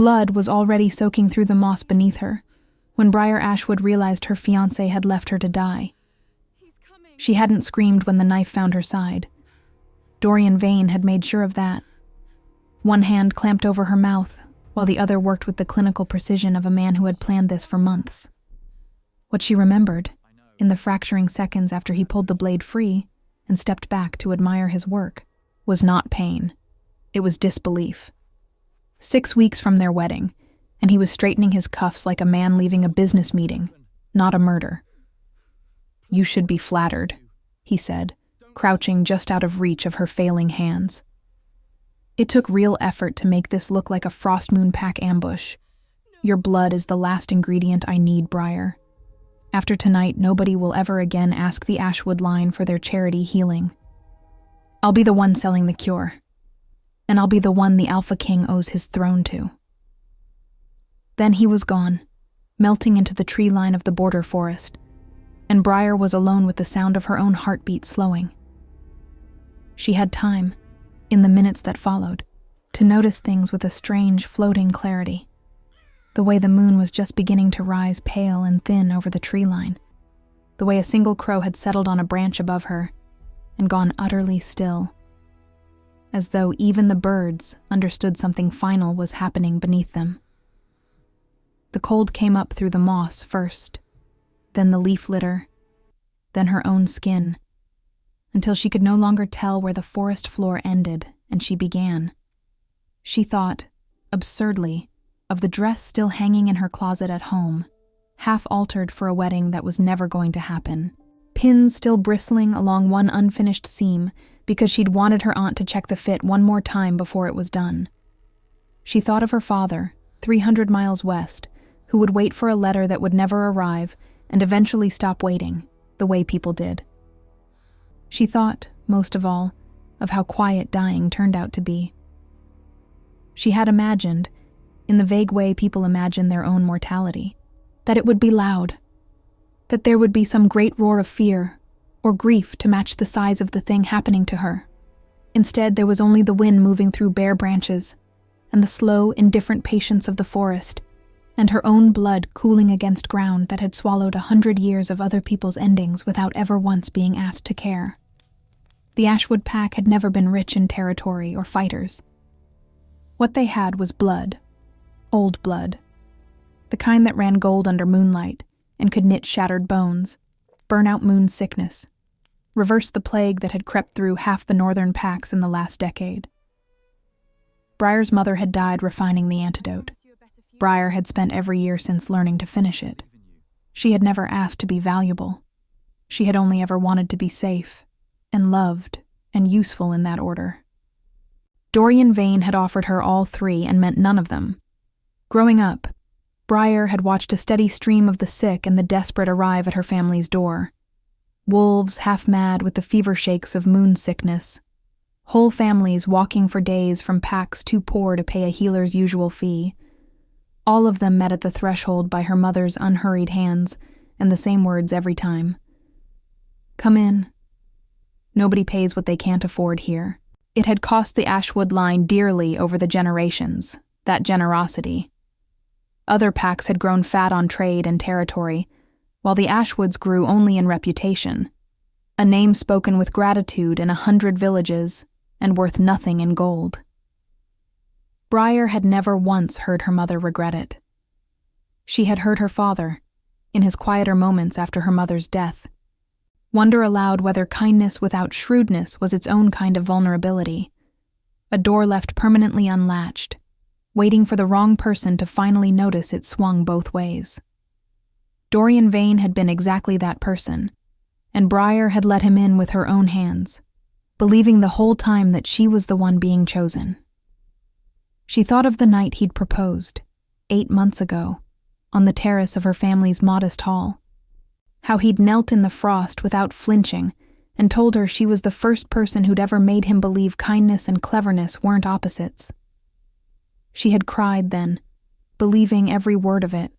Blood was already soaking through the moss beneath her when Briar Ashwood realized her fiancé had left her to die. She hadn't screamed when the knife found her side. Dorian Vane had made sure of that. One hand clamped over her mouth, while the other worked with the clinical precision of a man who had planned this for months. What she remembered, in the fracturing seconds after he pulled the blade free and stepped back to admire his work, was not pain. It was disbelief. 6 weeks from their wedding, and he was straightening his cuffs like a man leaving a business meeting, not a murder. "You should be flattered," he said, crouching just out of reach of her failing hands. "It took real effort to make this look like a Frost Moon Pack ambush. Your blood is the last ingredient I need, Briar. After tonight, nobody will ever again ask the Ashwood line for their charity healing. I'll be the one selling the cure, and I'll be the one the Alpha King owes his throne to." Then he was gone, melting into the tree line of the border forest, and Briar was alone with the sound of her own heartbeat slowing. She had time, in the minutes that followed, to notice things with a strange, floating clarity. The way the moon was just beginning to rise pale and thin over the tree line. The way a single crow had settled on a branch above her and gone utterly still, as though even the birds understood something final was happening beneath them. The cold came up through the moss first, then the leaf litter, then her own skin, until she could no longer tell where the forest floor ended and she began. She thought, absurdly, of the dress still hanging in her closet at home, half altered for a wedding that was never going to happen, pins still bristling along one unfinished seam because she'd wanted her aunt to check the fit one more time before it was done. She thought of her father, 300 miles west, who would wait for a letter that would never arrive and eventually stop waiting, the way people did. She thought, most of all, of how quiet dying turned out to be. She had imagined, in the vague way people imagine their own mortality, that it would be loud, that there would be some great roar of fear or grief to match the size of the thing happening to her. Instead, there was only the wind moving through bare branches and the slow, indifferent patience of the forest, and her own blood cooling against ground that had swallowed 100 years of other people's endings without ever once being asked to care. The Ashwood pack had never been rich in territory or fighters. What they had was blood, old blood, the kind that ran gold under moonlight and could knit shattered bones, burn out moon sickness, reverse the plague that had crept through half the northern packs in the last decade. Briar's mother had died refining the antidote. Briar had spent every year since learning to finish it. She had never asked to be valuable. She had only ever wanted to be safe, and loved, and useful in that order. Dorian Vane had offered her all three and meant none of them. Growing up, Briar had watched a steady stream of the sick and the desperate arrive at her family's door. Wolves half mad with the fever shakes of moon sickness. Whole families walking for days from packs too poor to pay a healer's usual fee. All of them met at the threshold by her mother's unhurried hands, and the same words every time. "Come in." Nobody pays what they can't afford here. It had cost the Ashwood line dearly over the generations, that generosity. Other packs had grown fat on trade and territory, while the Ashwoods grew only in reputation, a name spoken with gratitude in 100 villages and worth nothing in gold. Briar had never once heard her mother regret it. She had heard her father, in his quieter moments after her mother's death, wonder aloud whether kindness without shrewdness was its own kind of vulnerability, a door left permanently unlatched, waiting for the wrong person to finally notice it swung both ways. Dorian Vane had been exactly that person, and Briar had let him in with her own hands, believing the whole time that she was the one being chosen. She thought of the night he'd proposed, 8 months ago, on the terrace of her family's modest hall. How he'd knelt in the frost without flinching and told her she was the first person who'd ever made him believe kindness and cleverness weren't opposites. She had cried then, believing every word of it.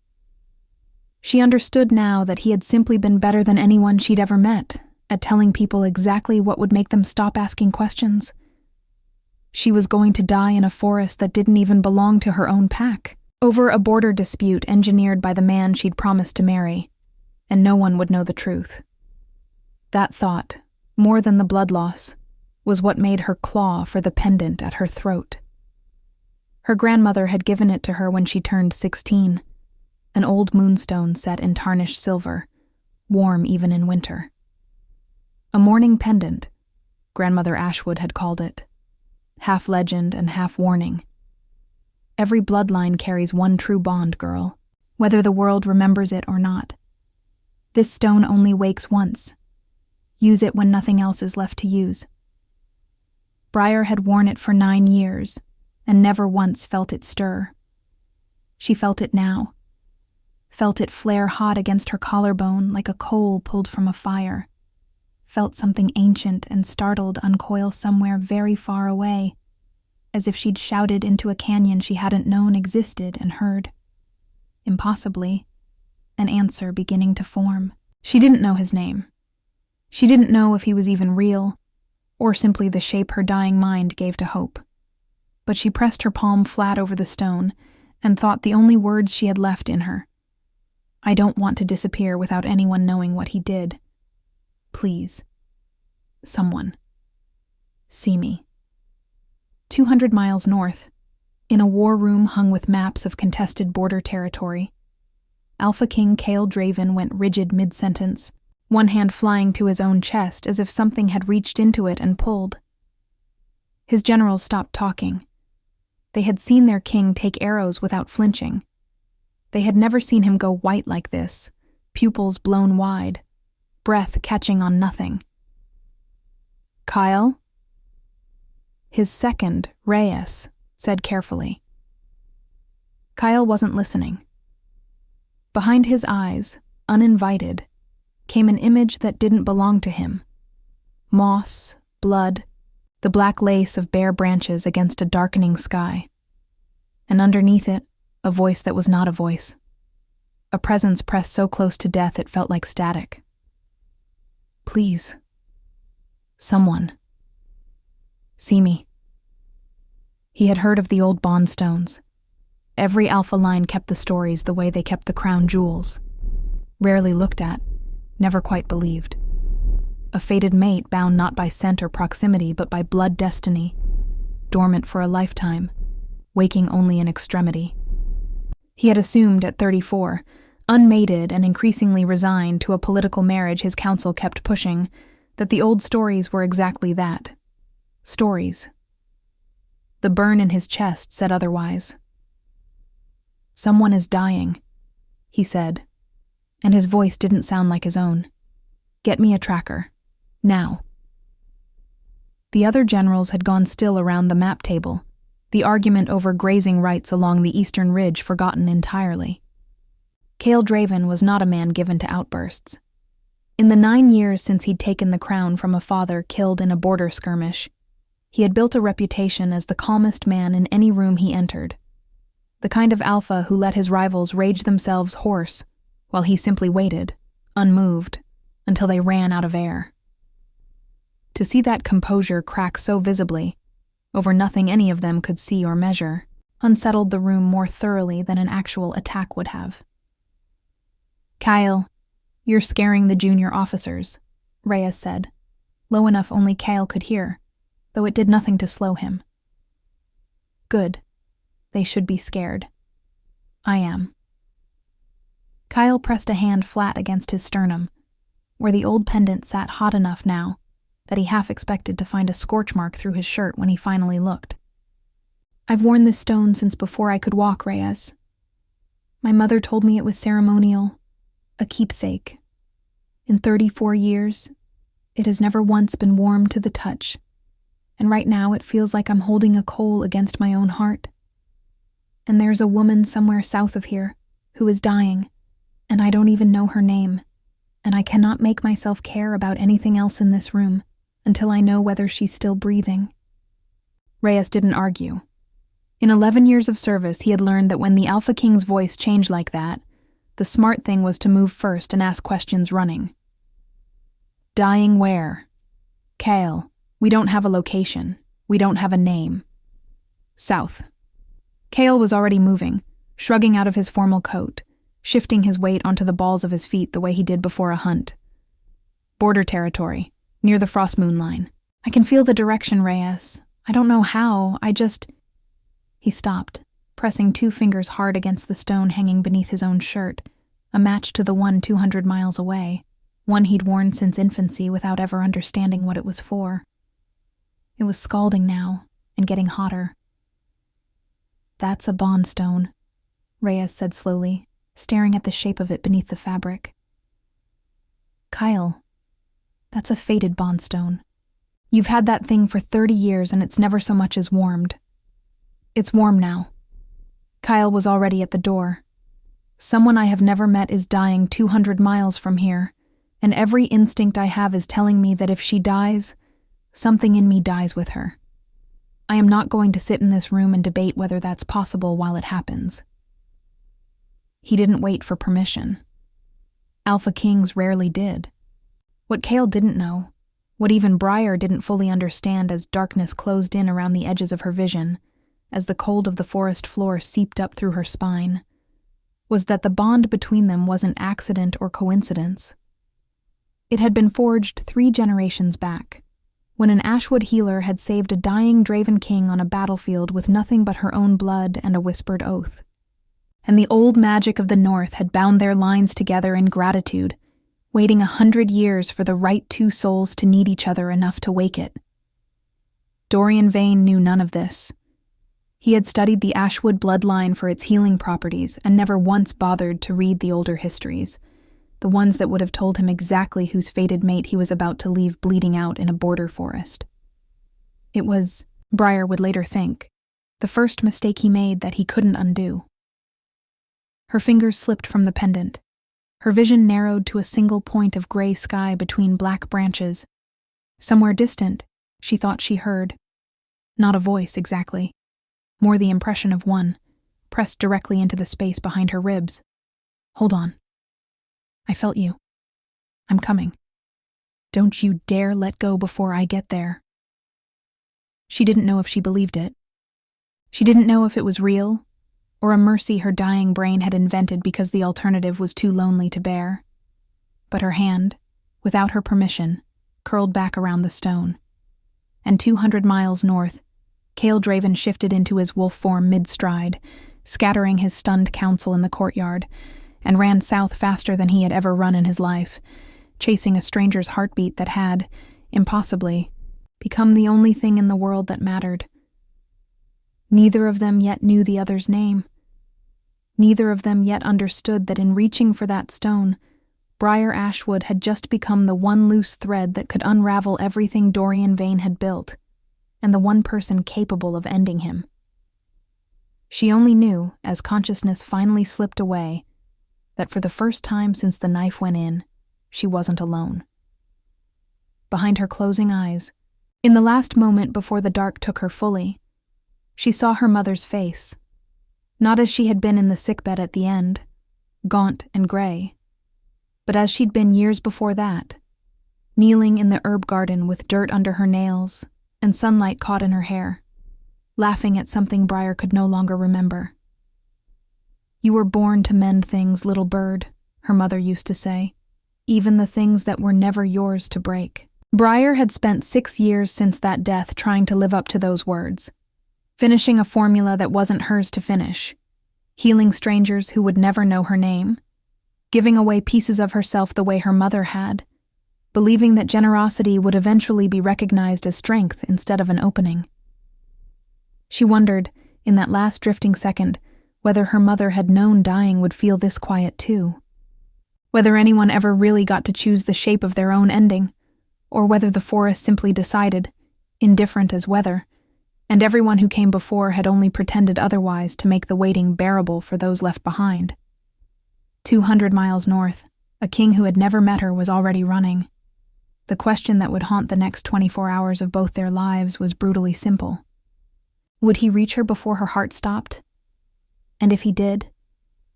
She understood now that he had simply been better than anyone she'd ever met at telling people exactly what would make them stop asking questions. She was going to die in a forest that didn't even belong to her own pack, over a border dispute engineered by the man she'd promised to marry, and no one would know the truth. That thought, more than the blood loss, was what made her claw for the pendant at her throat. Her grandmother had given it to her when she turned 16, an old moonstone set in tarnished silver, warm even in winter. A mourning pendant, Grandmother Ashwood had called it, half legend and half warning. Every bloodline carries one true bond, girl, whether the world remembers it or not. This stone only wakes once. Use it when nothing else is left to use. Briar had worn it for 9 years, and never once felt it stir. She felt it now. Felt it flare hot against her collarbone like a coal pulled from a fire. Felt something ancient and startled uncoil somewhere very far away, as if she'd shouted into a canyon she hadn't known existed and heard. Impossibly, an answer beginning to form. She didn't know his name. She didn't know if he was even real, or simply the shape her dying mind gave to hope. But she pressed her palm flat over the stone and thought the only words she had left in her. I don't want to disappear without anyone knowing what he did. Please. Someone. See me. 200 miles north, in a war room hung with maps of contested border territory, Alpha King Kael Draven went rigid mid-sentence, one hand flying to his own chest as if something had reached into it and pulled. His generals stopped talking. They had seen their king take arrows without flinching. They had never seen him go white like this, pupils blown wide, breath catching on nothing. Kael? His second, Reyes, said carefully. Kael wasn't listening. Behind his eyes, uninvited, came an image that didn't belong to him. Moss, blood, the black lace of bare branches against a darkening sky. And underneath it, a voice that was not a voice. A presence pressed so close to death it felt like static. Please. Someone. See me. He had heard of the old bondstones. Every alpha line kept the stories the way they kept the crown jewels. Rarely looked at, never quite believed. A fated mate bound not by scent or proximity but by blood destiny, dormant for a lifetime, waking only in extremity. He had assumed at 34, unmated and increasingly resigned to a political marriage his council kept pushing, that the old stories were exactly that. Stories. The burn in his chest said otherwise. Someone is dying, he said, and his voice didn't sound like his own. Get me a tracker. Now. The other generals had gone still around the map table, the argument over grazing rights along the eastern ridge forgotten entirely. Kael Draven was not a man given to outbursts. In the 9 years since he'd taken the crown from a father killed in a border skirmish, he had built a reputation as the calmest man in any room he entered, the kind of alpha who let his rivals rage themselves hoarse while he simply waited, unmoved, until they ran out of air. To see that composure crack so visibly, over nothing any of them could see or measure, unsettled the room more thoroughly than an actual attack would have. Kael, you're scaring the junior officers, Reyes said, low enough only Kael could hear, though it did nothing to slow him. Good. They should be scared. I am. Kael pressed a hand flat against his sternum, where the old pendant sat hot enough now that he half expected to find a scorch mark through his shirt when he finally looked. I've worn this stone since before I could walk, Reyes. My mother told me it was ceremonial, a keepsake. In 34 years, it has never once been warm to the touch, and right now it feels like I'm holding a coal against my own heart. And there's a woman somewhere south of here who is dying, and I don't even know her name, and I cannot make myself care about anything else in this room until I know whether she's still breathing. Reyes didn't argue. In 11 years of service, he had learned that when the Alpha King's voice changed like that, the smart thing was to move first and ask questions running. Dying where? Kael, we don't have a location. We don't have a name. South. Kael was already moving, shrugging out of his formal coat, shifting his weight onto the balls of his feet the way he did before a hunt. Border territory, near the frost moon line. I can feel the direction, Reyes. I don't know how, He stopped, pressing 2 fingers hard against the stone hanging beneath his own shirt, a match to the one 200 miles away, one he'd worn since infancy without ever understanding what it was for. It was scalding now, and getting hotter. That's a bondstone, Reyes said slowly, staring at the shape of it beneath the fabric. Kael, that's a faded bondstone. You've had that thing for 30 years and it's never so much as warmed. It's warm now. Kael was already at the door. Someone I have never met is dying 200 miles from here, and every instinct I have is telling me that if she dies, something in me dies with her. I am not going to sit in this room and debate whether that's possible while it happens. He didn't wait for permission. Alpha Kings rarely did. What Kael didn't know, what even Briar didn't fully understand as darkness closed in around the edges of her vision, as the cold of the forest floor seeped up through her spine, was that the bond between them wasn't accident or coincidence. It had been forged 3 generations back, when an Ashwood healer had saved a dying Draven king on a battlefield with nothing but her own blood and a whispered oath. And the old magic of the North had bound their lines together in gratitude, waiting 100 years for the right 2 souls to need each other enough to wake it. Dorian Vane knew none of this. He had studied the Ashwood bloodline for its healing properties and never once bothered to read the older histories, the ones that would have told him exactly whose fated mate he was about to leave bleeding out in a border forest. It was, Briar would later think, the first mistake he made that he couldn't undo. Her fingers slipped from the pendant. Her vision narrowed to a single point of gray sky between black branches. Somewhere distant, she thought she heard. Not a voice, exactly. More the impression of one, pressed directly into the space behind her ribs. Hold on. I felt you. I'm coming. Don't you dare let go before I get there. She didn't know if she believed it. She didn't know if it was real, or a mercy her dying brain had invented because the alternative was too lonely to bear. But her hand, without her permission, curled back around the stone. And 200 miles north, Kael Draven shifted into his wolf form mid-stride, scattering his stunned council in the courtyard, and ran south faster than he had ever run in his life, chasing a stranger's heartbeat that had, impossibly, become the only thing in the world that mattered. Neither of them yet knew the other's name. Neither of them yet understood that in reaching for that stone, Briar Ashwood had just become the one loose thread that could unravel everything Dorian Vane had built, and the one person capable of ending him. She only knew, as consciousness finally slipped away, that for the first time since the knife went in, she wasn't alone. Behind her closing eyes, in the last moment before the dark took her fully, she saw her mother's face, not as she had been in the sickbed at the end, gaunt and gray, but as she'd been years before that, kneeling in the herb garden with dirt under her nails and sunlight caught in her hair, laughing at something Briar could no longer remember. You were born to mend things, little bird, her mother used to say, even the things that were never yours to break. Briar had spent 6 years since that death trying to live up to those words, finishing a formula that wasn't hers to finish, healing strangers who would never know her name, giving away pieces of herself the way her mother had, believing that generosity would eventually be recognized as strength instead of an opening. She wondered, in that last drifting second, whether her mother had known dying would feel this quiet too. Whether anyone ever really got to choose the shape of their own ending, or whether the forest simply decided, indifferent as weather, and everyone who came before had only pretended otherwise to make the waiting bearable for those left behind. 200 miles north, a king who had never met her was already running. The question that would haunt the next 24 hours of both their lives was brutally simple. Would he reach her before her heart stopped? And if he did,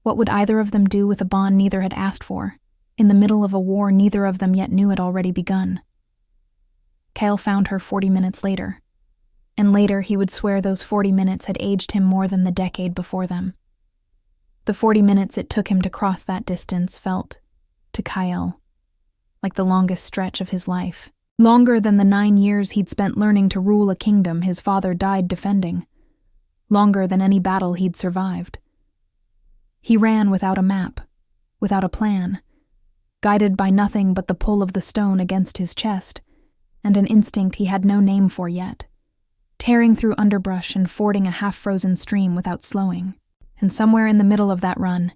what would either of them do with a bond neither had asked for, in the middle of a war neither of them yet knew had already begun? Kael found her 40 minutes later, and later he would swear those 40 minutes had aged him more than the decade before them. The 40 minutes it took him to cross that distance felt, to Kael, like the longest stretch of his life. Longer than the 9 years he'd spent learning to rule a kingdom his father died defending. Longer than any battle he'd survived. He ran without a map, without a plan, guided by nothing but the pull of the stone against his chest, and an instinct he had no name for yet, tearing through underbrush and fording a half-frozen stream without slowing. And somewhere in the middle of that run,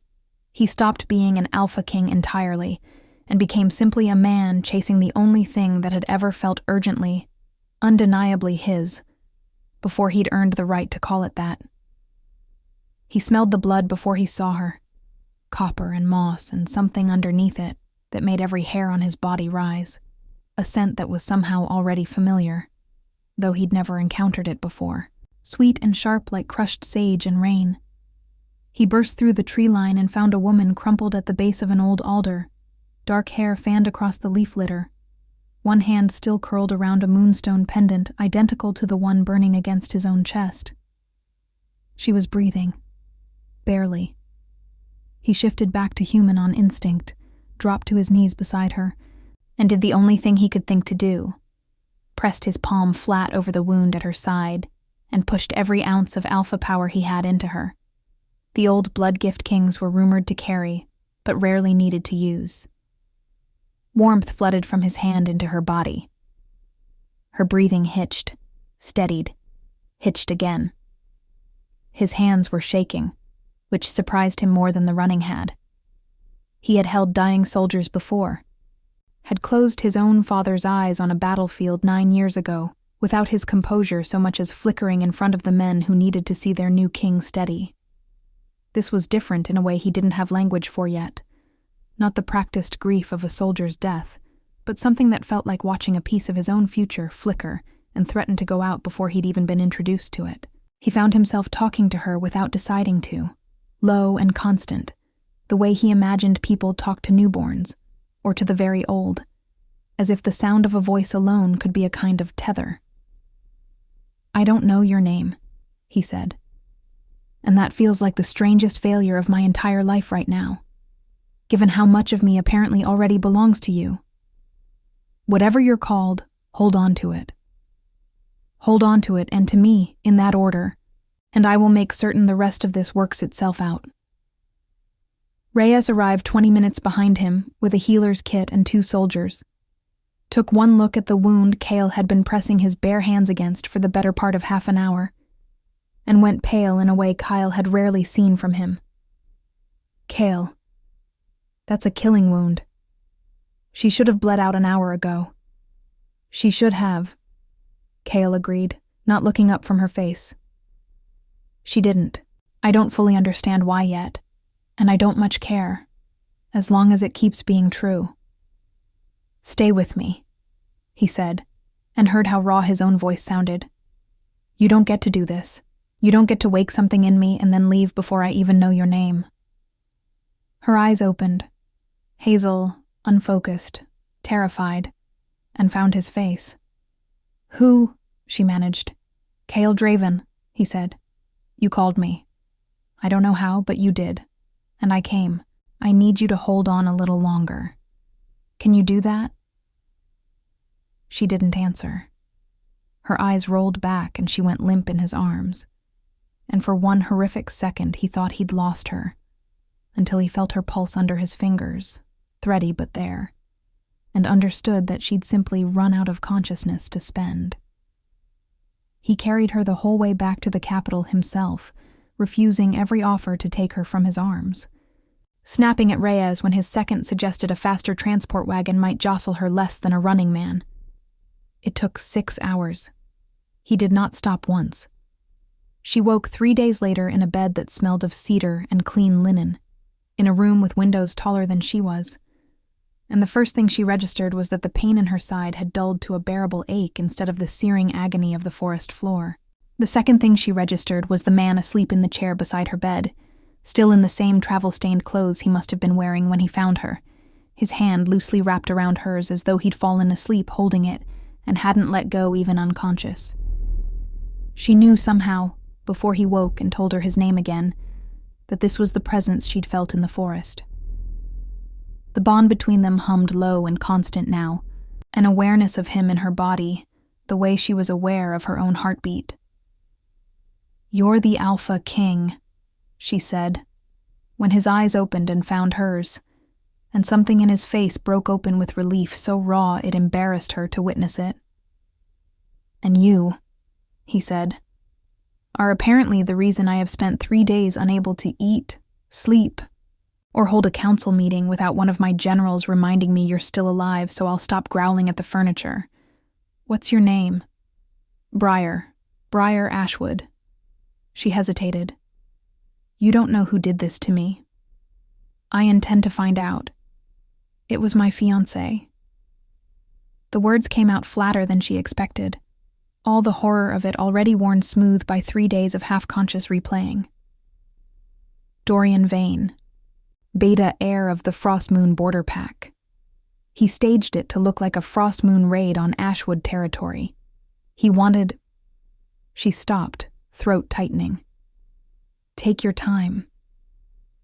he stopped being an alpha king entirely and became simply a man chasing the only thing that had ever felt urgently, undeniably his, before he'd earned the right to call it that. He smelled the blood before he saw her, copper and moss and something underneath it that made every hair on his body rise, a scent that was somehow already familiar, though he'd never encountered it before, sweet and sharp like crushed sage and rain. He burst through the tree line and found a woman crumpled at the base of an old alder, dark hair fanned across the leaf litter, one hand still curled around a moonstone pendant identical to the one burning against his own chest. She was breathing, barely. He shifted back to human on instinct, dropped to his knees beside her, and did the only thing he could think to do, pressed his palm flat over the wound at her side, and pushed every ounce of alpha power he had into her. The old blood gift kings were rumored to carry, but rarely needed to use. Warmth flooded from his hand into her body. Her breathing hitched, steadied, hitched again. His hands were shaking, which surprised him more than the running had. He had held dying soldiers before, had closed his own father's eyes on a battlefield 9 years ago, without his composure so much as flickering in front of the men who needed to see their new king steady. This was different in a way he didn't have language for yet. Not the practiced grief of a soldier's death, but something that felt like watching a piece of his own future flicker and threaten to go out before he'd even been introduced to it. He found himself talking to her without deciding to, low and constant, the way he imagined people talk to newborns, or to the very old, as if the sound of a voice alone could be a kind of tether. "I don't know your name," he said. "And that feels like the strangest failure of my entire life right now, given how much of me apparently already belongs to you. Whatever you're called, hold on to it. Hold on to it and to me, in that order, and I will make certain the rest of this works itself out." Reyes arrived 20 minutes behind him with a healer's kit and 2 soldiers. Took one look at the wound Kael had been pressing his bare hands against for the better part of half an hour, and went pale in a way Kael had rarely seen from him. "Kael, that's a killing wound. She should have bled out an hour ago." "She should have," Kael agreed, not looking up from her face. "She didn't. I don't fully understand why yet, and I don't much care, as long as it keeps being true." "Stay with me," he said, and heard how raw his own voice sounded. "You don't get to do this. You don't get to wake something in me and then leave before I even know your name." Her eyes opened, hazel, unfocused, terrified, and found his face. "Who?" she managed. "Kael Draven," he said. "You called me. I don't know how, but you did. And I came. I need you to hold on a little longer. Can you do that?" She didn't answer. Her eyes rolled back and she went limp in his arms. And for one horrific second he thought he'd lost her, until he felt her pulse under his fingers, thready but there, and understood that she'd simply run out of consciousness to spend. He carried her the whole way back to the capital himself, refusing every offer to take her from his arms, snapping at Reyes when his second suggested a faster transport wagon might jostle her less than a running man. It took 6 hours. He did not stop once. She woke 3 days later in a bed that smelled of cedar and clean linen, in a room with windows taller than she was, and the first thing she registered was that the pain in her side had dulled to a bearable ache instead of the searing agony of the forest floor. The second thing she registered was the man asleep in the chair beside her bed, still in the same travel-stained clothes he must have been wearing when he found her, his hand loosely wrapped around hers as though he'd fallen asleep holding it and hadn't let go even unconscious. She knew somehow, before he woke and told her his name again, that this was the presence she'd felt in the forest. The bond between them hummed low and constant now, an awareness of him in her body, the way she was aware of her own heartbeat. "You're the Alpha King," she said, when his eyes opened and found hers, and something in his face broke open with relief so raw it embarrassed her to witness it. "And you," he said, "are apparently the reason I have spent 3 days unable to eat, sleep, or hold a council meeting without one of my generals reminding me you're still alive so I'll stop growling at the furniture. What's your name?" "Briar Ashwood." She hesitated. "You don't know who did this to me." "I intend to find out. It was my fiancé." The words came out flatter than she expected, all the horror of it already worn smooth by 3 days of half-conscious replaying. "Dorian Vane, beta heir of the Frost Moon border pack. He staged it to look like a Frost Moon raid on Ashwood territory. He wanted—" She stopped, throat tightening. "Take your time.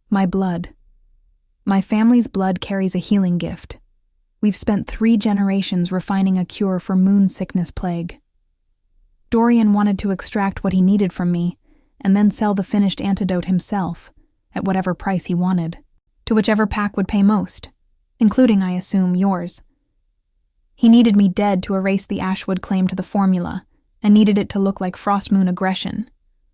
My blood. My family's blood carries a healing gift. We've spent 3 generations refining a cure for moon sickness plague. Dorian wanted to extract what he needed from me and then sell the finished antidote himself, at whatever price he wanted, to whichever pack would pay most, including, I assume, yours. He needed me dead to erase the Ashwood claim to the formula, and needed it to look like Frost Moon aggression,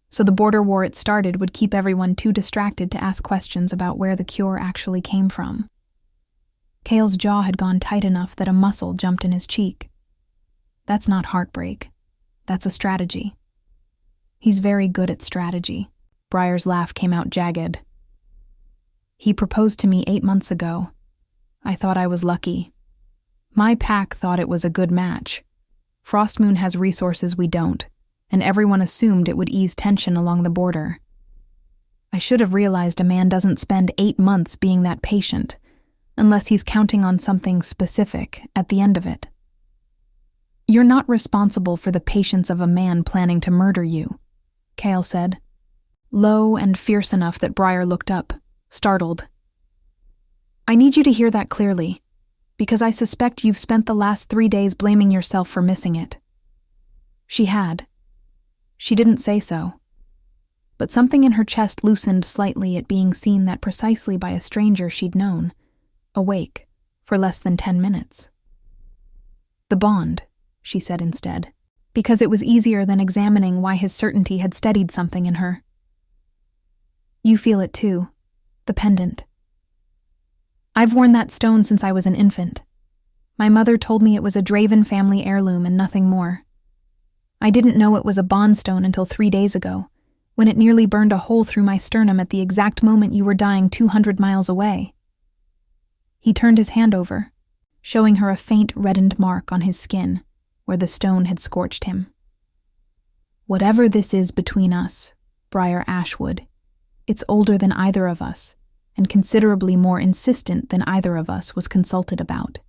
so the border war it started would keep everyone too distracted to ask questions about where the cure actually came from." Kael's jaw had gone tight enough that a muscle jumped in his cheek. "That's not heartbreak. That's a strategy." "He's very good at strategy." Briar's laugh came out jagged. "He proposed to me 8 months ago. I thought I was lucky. My pack thought it was a good match. Frost Moon has resources we don't, and everyone assumed it would ease tension along the border. I should have realized a man doesn't spend 8 months being that patient, unless he's counting on something specific at the end of it. You're not responsible for the patience of a man planning to murder you," Kael said, low and fierce enough that Briar looked up, startled. "I need you to hear that clearly, because I suspect you've spent the last 3 days blaming yourself for missing it." She had. She didn't say so. But something in her chest loosened slightly at being seen that precisely by a stranger she'd known, awake, for less than 10 minutes. "The bond," she said instead, because it was easier than examining why his certainty had steadied something in her. "You feel it too, the pendant. I've worn that stone since I was an infant. My mother told me it was a Draven family heirloom and nothing more. I didn't know it was a bondstone until 3 days ago, when it nearly burned a hole through my sternum at the exact moment you were dying 200 miles away." He turned his hand over, showing her a faint reddened mark on his skin, where the stone had scorched him. "Whatever this is between us, Briar Ashwood, it's older than either of us, and considerably more insistent than either of us was consulted about."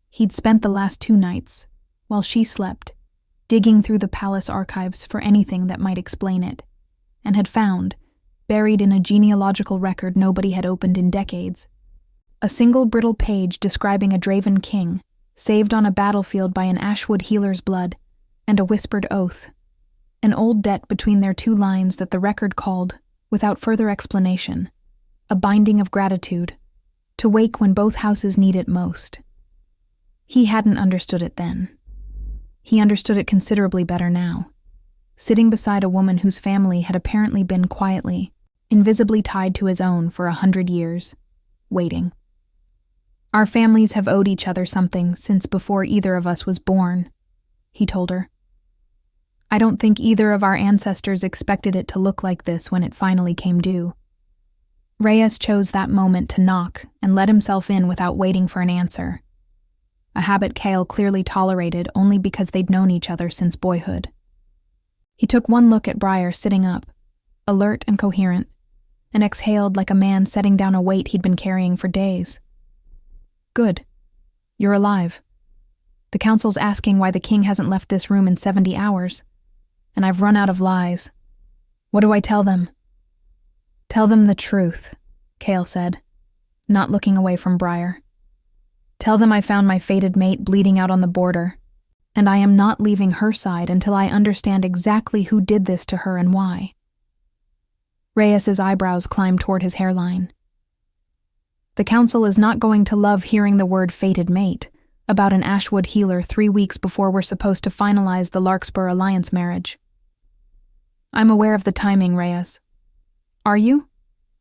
He'd spent the last 2 nights, while she slept, digging through the palace archives for anything that might explain it, and had found, buried in a genealogical record nobody had opened in decades, a single brittle page describing a Draven king, saved on a battlefield by an Ashwood healer's blood, and a whispered oath, an old debt between their 2 lines that the record called, without further explanation, a binding of gratitude, to wake when both houses need it most. He hadn't understood it then. He understood it considerably better now, sitting beside a woman whose family had apparently been quietly, invisibly tied to his own for 100 years, waiting. "Our families have owed each other something since before either of us was born," he told her. "I don't think either of our ancestors expected it to look like this when it finally came due. Reyes chose that moment to knock and let himself in without waiting for an answer, a habit Kael clearly tolerated only because they'd known each other since boyhood. He took one look at Briar sitting up, alert and coherent, and exhaled like a man setting down a weight he'd been carrying for days. "Good. You're alive. The council's asking why the king hasn't left this room in 70 hours, and I've run out of lies. What do I tell them?" "Tell them the truth," Kael said, not looking away from Briar. "Tell them I found my fated mate bleeding out on the border, and I am not leaving her side until I understand exactly who did this to her and why." Reyes's eyebrows climbed toward his hairline. "The council is not going to love hearing the word fated mate about an Ashwood healer 3 weeks before we're supposed to finalize the Larkspur alliance marriage." "I'm aware of the timing, Reyes." "Are you?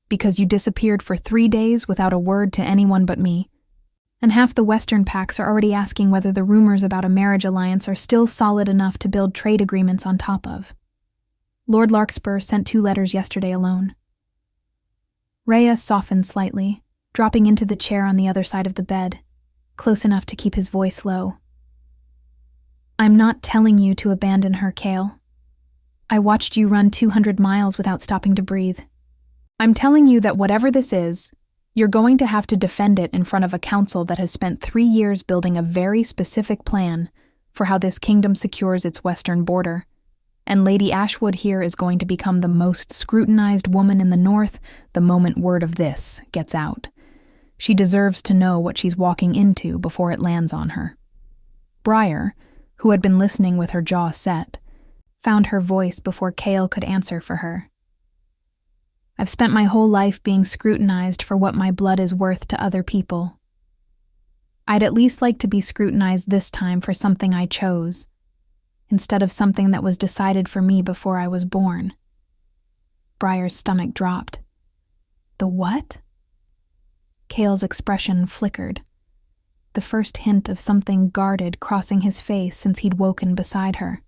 Because you disappeared for 3 days without a word to anyone but me. And half the Western packs are already asking whether the rumors about a marriage alliance are still solid enough to build trade agreements on top of. Lord Larkspur sent 2 letters yesterday alone." Reyes softened slightly, dropping into the chair on the other side of the bed, close enough to keep his voice low. "I'm not telling you to abandon her, Kael. I watched you run 200 miles without stopping to breathe. I'm telling you that whatever this is, you're going to have to defend it in front of a council that has spent 3 years building a very specific plan for how this kingdom secures its western border, and Lady Ashwood here is going to become the most scrutinized woman in the north the moment word of this gets out. She deserves to know what she's walking into before it lands on her." Briar, who had been listening with her jaw set, found her voice before Kael could answer for her. "I've spent my whole life being scrutinized for what my blood is worth to other people. I'd at least like to be scrutinized this time for something I chose, instead of something that was decided for me before I was born." Briar's stomach dropped. "The what?" Kael's expression flickered, the first hint of something guarded crossing his face since he'd woken beside her.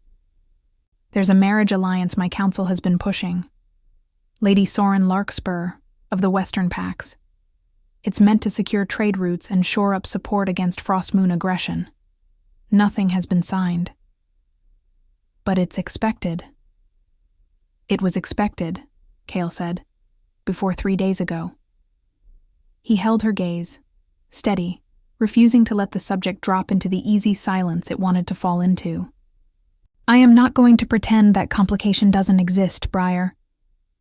"There's a marriage alliance my council has been pushing. Lady Soren Larkspur, of the Western Pacts. It's meant to secure trade routes and shore up support against Frostmoon aggression. Nothing has been signed. But it's expected." "It was expected," Kael said, "before 3 days ago." He held her gaze, steady, refusing to let the subject drop into the easy silence it wanted to fall into. "I am not going to pretend that complication doesn't exist, Briar.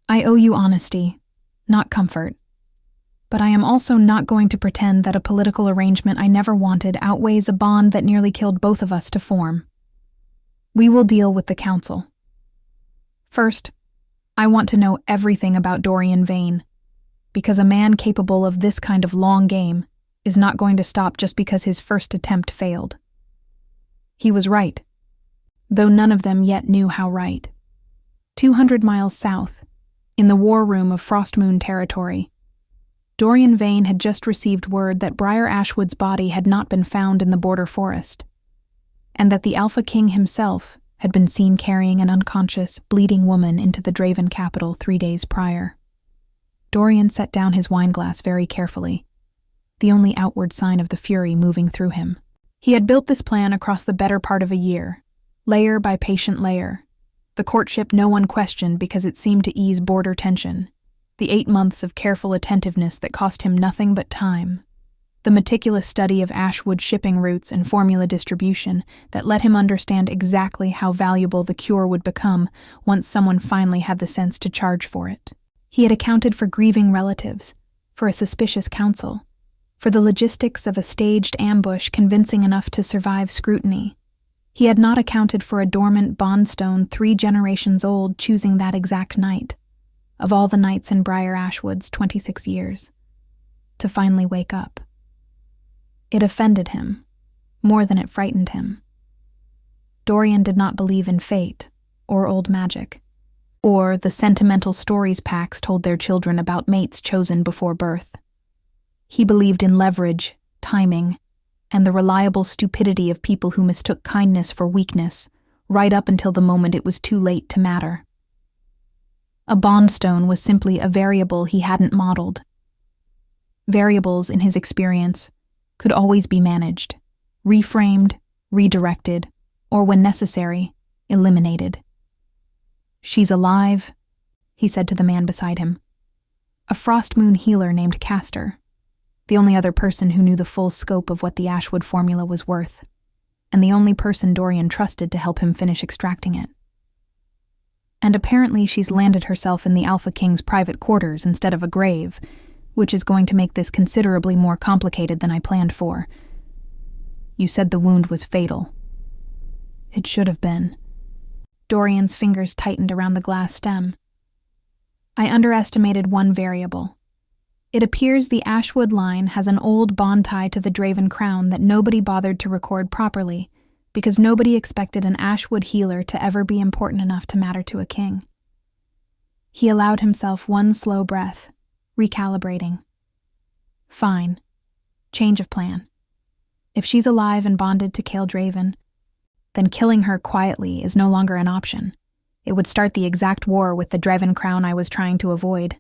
I owe you honesty, not comfort. But I am also not going to pretend that a political arrangement I never wanted outweighs a bond that nearly killed both of us to form. We will deal with the council. First, I want to know everything about Dorian Vane, because a man capable of this kind of long game is not going to stop just because his first attempt failed. He was right, though none of them yet knew how right. 200 miles south, in the war room of Frostmoon territory, Dorian Vane had just received word that Briar Ashwood's body had not been found in the border forest, and that the Alpha King himself had been seen carrying an unconscious, bleeding woman into the Draven capital 3 days prior. Dorian set down his wineglass very carefully, the only outward sign of the fury moving through him. He had built this plan across the better part of a year, layer by patient layer. The courtship no one questioned because it seemed to ease border tension. The 8 months of careful attentiveness that cost him nothing but time. The meticulous study of Ashwood shipping routes and formula distribution that let him understand exactly how valuable the cure would become once someone finally had the sense to charge for it. He had accounted for grieving relatives, for a suspicious council, for the logistics of a staged ambush convincing enough to survive scrutiny. He had not accounted for a dormant bondstone 3 generations old choosing that exact night, of all the nights in Briar Ashwood's 26 years, to finally wake up. It offended him, more than it frightened him. Dorian did not believe in fate, or old magic, or the sentimental stories packs told their children about mates chosen before birth. He believed in leverage, timing, and the reliable stupidity of people who mistook kindness for weakness, right up until the moment it was too late to matter. A bondstone was simply a variable he hadn't modeled. Variables, in his experience, could always be managed, reframed, redirected, or when necessary, eliminated. "She's alive," he said to the man beside him. A Frostmoon healer named Castor, the only other person who knew the full scope of what the Ashwood formula was worth, and the only person Dorian trusted to help him finish extracting it. And apparently she's landed herself in the Alpha King's private quarters instead of a grave, which is going to make this considerably more complicated than I planned for. You said the wound was fatal. It should have been. Dorian's fingers tightened around the glass stem. I underestimated one variable. It appears the Ashwood line has an old bond tie to the Draven crown that nobody bothered to record properly, because nobody expected an Ashwood healer to ever be important enough to matter to a king. He allowed himself one slow breath, recalibrating. Fine. Change of plan. If she's alive and bonded to Kael Draven, then killing her quietly is no longer an option. It would start the exact war with the Draven crown I was trying to avoid,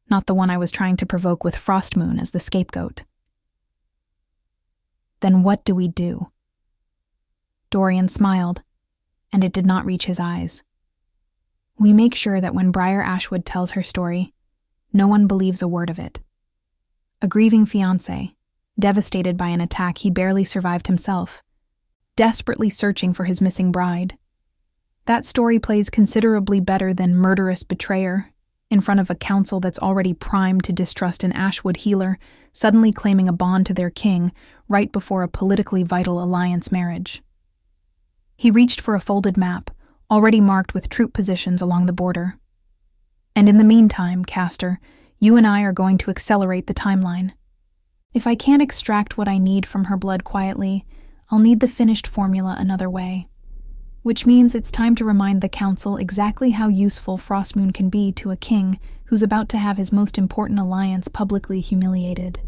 not the one I was trying to provoke with Frostmoon as the scapegoat. Then what do we do? Dorian smiled, and it did not reach his eyes. We make sure that when Briar Ashwood tells her story, no one believes a word of it. A grieving fiancé, devastated by an attack he barely survived himself, desperately searching for his missing bride. That story plays considerably better than murderous betrayer, in front of a council that's already primed to distrust an Ashwood healer, suddenly claiming a bond to their king right before a politically vital alliance marriage. He reached for a folded map, already marked with troop positions along the border. And in the meantime, Caster, you and I are going to accelerate the timeline. If I can't extract what I need from her blood quietly, I'll need the finished formula another way. Which means it's time to remind the council exactly how useful Frostmoon can be to a king who's about to have his most important alliance publicly humiliated.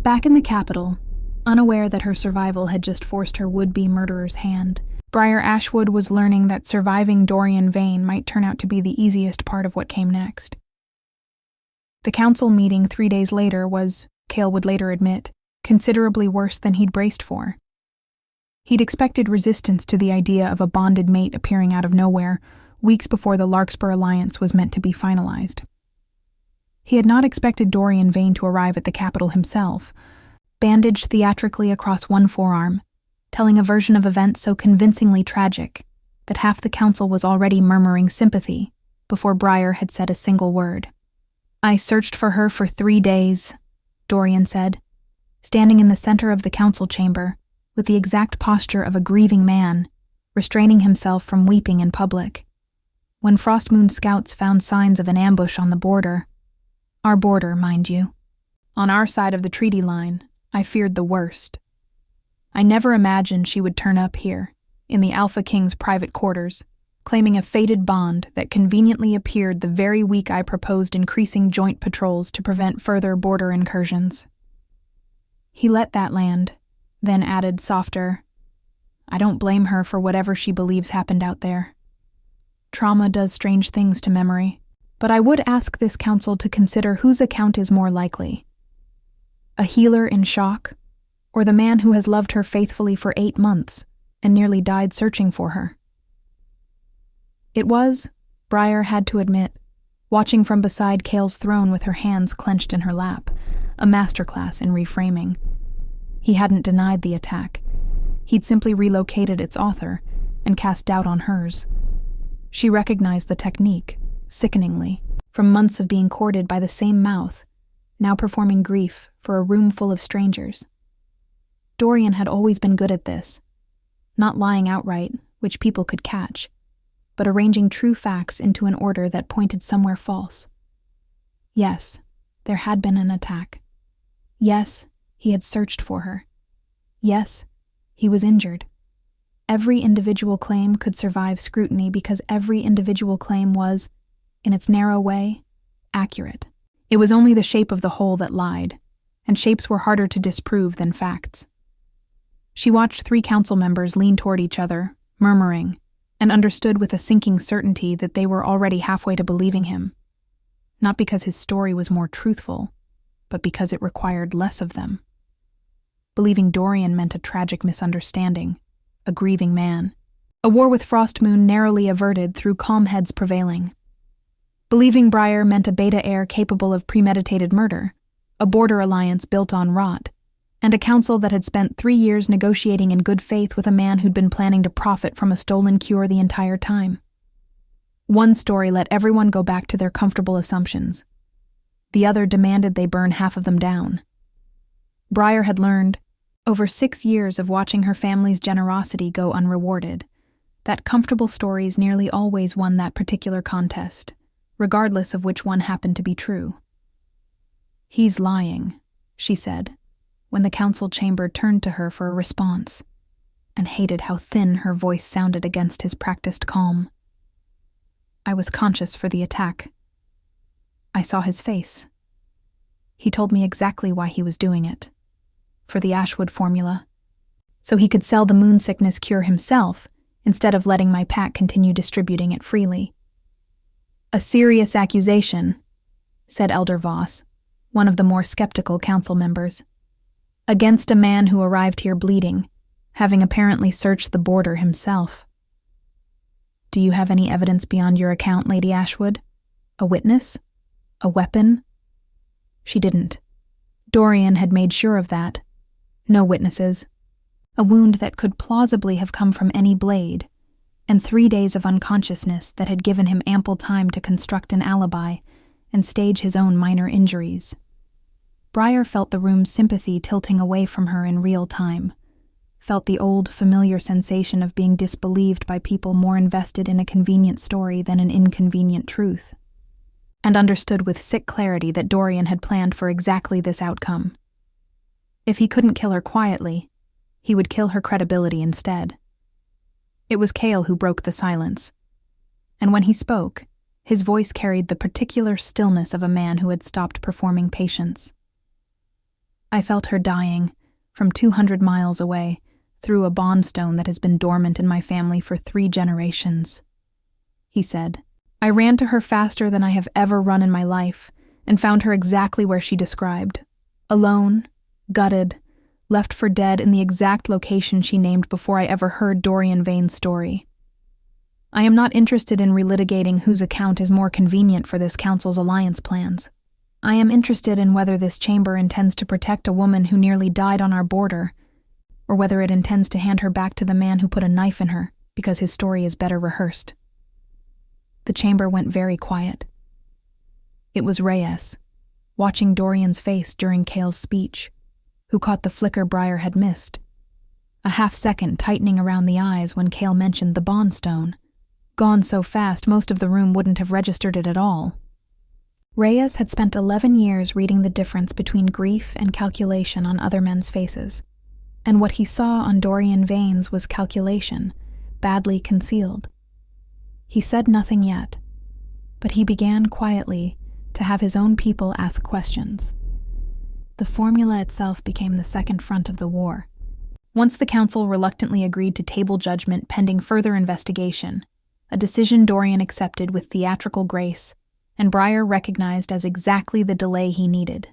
Back in the capital, unaware that her survival had just forced her would-be murderer's hand, Briar Ashwood was learning that surviving Dorian Vane might turn out to be the easiest part of what came next. The council meeting 3 days later was, Kael would later admit, considerably worse than he'd braced for. He'd expected resistance to the idea of a bonded mate appearing out of nowhere, weeks before the Larkspur alliance was meant to be finalized. He had not expected Dorian Vane to arrive at the capital himself, bandaged theatrically across one forearm, telling a version of events so convincingly tragic that half the council was already murmuring sympathy before Briar had said a single word. I searched for her for 3 days, Dorian said, standing in the center of the council chamber, with the exact posture of a grieving man, restraining himself from weeping in public. When Frostmoon scouts found signs of an ambush on the border, our border, mind you, on our side of the treaty line, I feared the worst. I never imagined she would turn up here, in the Alpha King's private quarters, claiming a fated bond that conveniently appeared the very week I proposed increasing joint patrols to prevent further border incursions. He let that land, then added softer, I don't blame her for whatever she believes happened out there. Trauma does strange things to memory, but I would ask this council to consider whose account is more likely. A healer in shock, or the man who has loved her faithfully for 8 months and nearly died searching for her. It was, Briar had to admit, watching from beside Kael's throne with her hands clenched in her lap, a masterclass in reframing. He hadn't denied the attack. He'd simply relocated its author and cast doubt on hers. She recognized the technique, sickeningly, from months of being courted by the same mouth, now performing grief for a room full of strangers. Dorian had always been good at this, not lying outright, which people could catch, but arranging true facts into an order that pointed somewhere false. Yes, there had been an attack. Yes, he had searched for her. Yes, he was injured. Every individual claim could survive scrutiny because every individual claim was, in its narrow way, accurate. It was only the shape of the whole that lied, and shapes were harder to disprove than facts. She watched 3 council members lean toward each other, murmuring, and understood with a sinking certainty that they were already halfway to believing him. Not because his story was more truthful, but because it required less of them. Believing Dorian meant a tragic misunderstanding, a grieving man. A war with Frostmoon narrowly averted through calm heads prevailing. Believing Briar meant a beta heir capable of premeditated murder, a border alliance built on rot, and a council that had spent 3 years negotiating in good faith with a man who'd been planning to profit from a stolen cure the entire time. One story let everyone go back to their comfortable assumptions. The other demanded they burn half of them down. Briar had learned, over 6 years of watching her family's generosity go unrewarded, that comfortable stories nearly always won that particular contest, regardless of which one happened to be true. "He's lying," she said, when the council chamber turned to her for a response, and hated how thin her voice sounded against his practiced calm. I was conscious for the attack. I saw his face. He told me exactly why he was doing it. For the Ashwood formula. So he could sell the moon sickness cure himself, instead of letting my pack continue distributing it freely. "A serious accusation," said Elder Voss, one of the more skeptical council members, "against a man who arrived here bleeding, having apparently searched the border himself." "Do you have any evidence beyond your account, Lady Ashwood? A witness? A weapon?" She didn't. Dorian had made sure of that. No witnesses. A wound that could plausibly have come from any blade, and 3 days of unconsciousness that had given him ample time to construct an alibi and stage his own minor injuries. Briar felt the room's sympathy tilting away from her in real time, felt the old, familiar sensation of being disbelieved by people more invested in a convenient story than an inconvenient truth, and understood with sick clarity that Dorian had planned for exactly this outcome. If he couldn't kill her quietly, he would kill her credibility instead. It was Kael who broke the silence, and when he spoke, his voice carried the particular stillness of a man who had stopped performing patience. "I felt her dying, from 200 miles away, through a bondstone that has been dormant in my family for 3 generations," he said. "I ran to her faster than I have ever run in my life, and found her exactly where she described, alone, gutted, left for dead in the exact location she named before I ever heard Dorian Vane's story. I am not interested in relitigating whose account is more convenient for this council's alliance plans. I am interested in whether this chamber intends to protect a woman who nearly died on our border, or whether it intends to hand her back to the man who put a knife in her because his story is better rehearsed." The chamber went very quiet. It was Reyes, watching Dorian's face during Kael's speech, who caught the flicker Briar had missed, a half-second tightening around the eyes when Kael mentioned the bondstone, gone so fast most of the room wouldn't have registered it at all. Reyes had spent 11 years reading the difference between grief and calculation on other men's faces, and what he saw on Dorian Vane's was calculation, badly concealed. He said nothing yet, but he began quietly to have his own people ask questions. The formula itself became the second front of the war. Once the council reluctantly agreed to table judgment pending further investigation, a decision Dorian accepted with theatrical grace, and Briar recognized as exactly the delay he needed.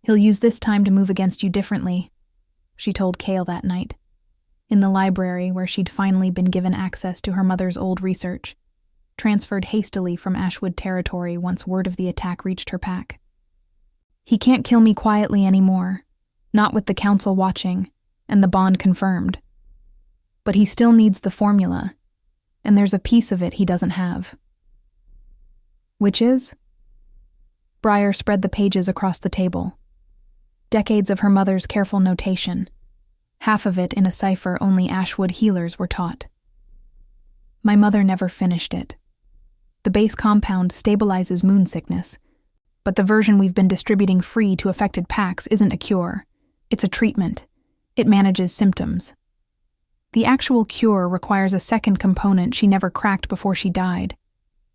"He'll use this time to move against you differently," she told Kael that night, in the library where she'd finally been given access to her mother's old research, transferred hastily from Ashwood territory once word of the attack reached her pack. "He can't kill me quietly anymore, not with the council watching, and the bond confirmed. But he still needs the formula, and there's a piece of it he doesn't have." "Which is?" Briar spread the pages across the table. Decades of her mother's careful notation, half of it in a cipher only Ashwood healers were taught. "My mother never finished it. The base compound stabilizes moon sickness, but the version we've been distributing free to affected packs isn't a cure. It's a treatment. It manages symptoms. The actual cure requires a second component she never cracked before she died.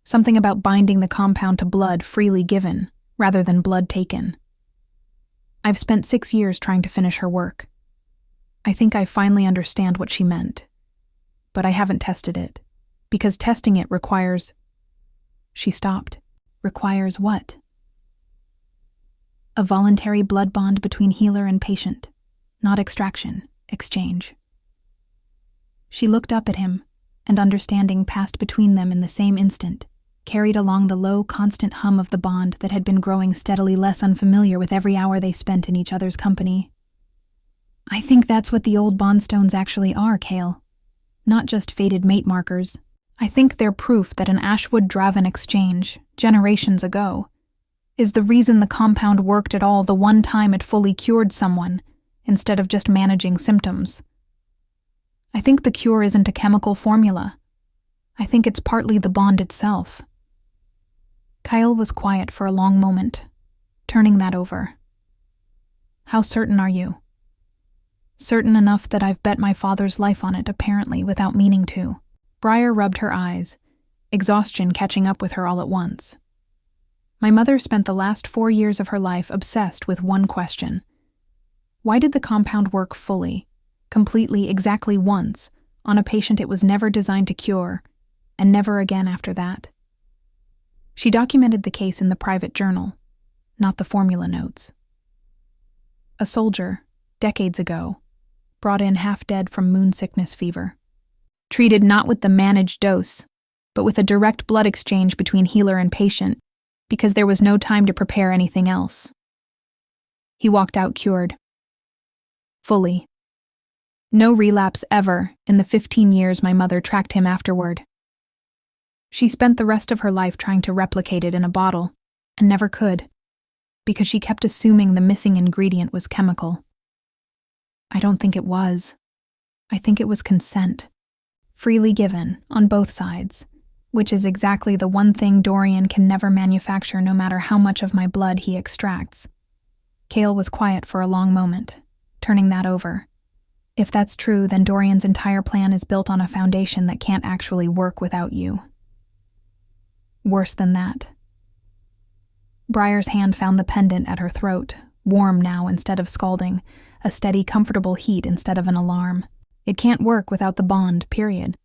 Something about binding the compound to blood freely given, rather than blood taken. I've spent 6 years trying to finish her work. I think I finally understand what she meant. But I haven't tested it, because testing it requires..." She stopped. "Requires what?" "A voluntary blood bond between healer and patient. Not extraction, exchange." She looked up at him, and understanding passed between them in the same instant, carried along the low, constant hum of the bond that had been growing steadily less unfamiliar with every hour they spent in each other's company. "I think that's what the old bondstones actually are, Kael. Not just fated mate markers. I think they're proof that an Ashwood-Draven exchange, generations ago, is the reason the compound worked at all the one time it fully cured someone, instead of just managing symptoms. I think the cure isn't a chemical formula. I think it's partly the bond itself. Kael was quiet for a long moment, turning that over. How certain are you? Certain enough that I've bet my father's life on it, apparently, without meaning to. Briar rubbed her eyes, exhaustion catching up with her all at once. My mother spent the last 4 years of her life obsessed with one question. Why did the compound work fully, completely, exactly once, on a patient it was never designed to cure, and never again after that? She documented the case in the private journal, not the formula notes. A soldier, decades ago, brought in half dead from moon sickness fever. Treated not with the managed dose, but with a direct blood exchange between healer and patient, because there was no time to prepare anything else. He walked out cured. Fully. No relapse ever in the 15 years my mother tracked him afterward. She spent the rest of her life trying to replicate it in a bottle, and never could, because she kept assuming the missing ingredient was chemical. I don't think it was. I think it was consent. Freely given, on both sides, which is exactly the one thing Dorian can never manufacture no matter how much of my blood he extracts. Kael was quiet for a long moment, turning that over. If that's true, then Dorian's entire plan is built on a foundation that can't actually work without you. Worse than that. Briar's hand found the pendant at her throat, warm now instead of scalding, a steady, comfortable heat instead of an alarm. It can't work without the bond, period.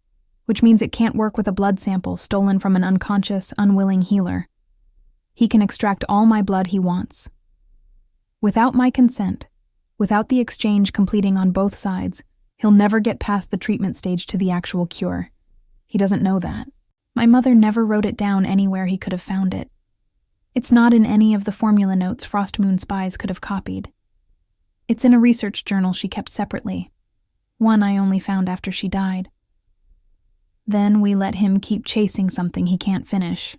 Which means it can't work with a blood sample stolen from an unconscious, unwilling healer. He can extract all my blood he wants. Without my consent, without the exchange completing on both sides, he'll never get past the treatment stage to the actual cure. He doesn't know that. My mother never wrote it down anywhere he could have found it. It's not in any of the formula notes Frostmoon spies could have copied. It's in a research journal she kept separately. One I only found after she died. Then we let him keep chasing something he can't finish,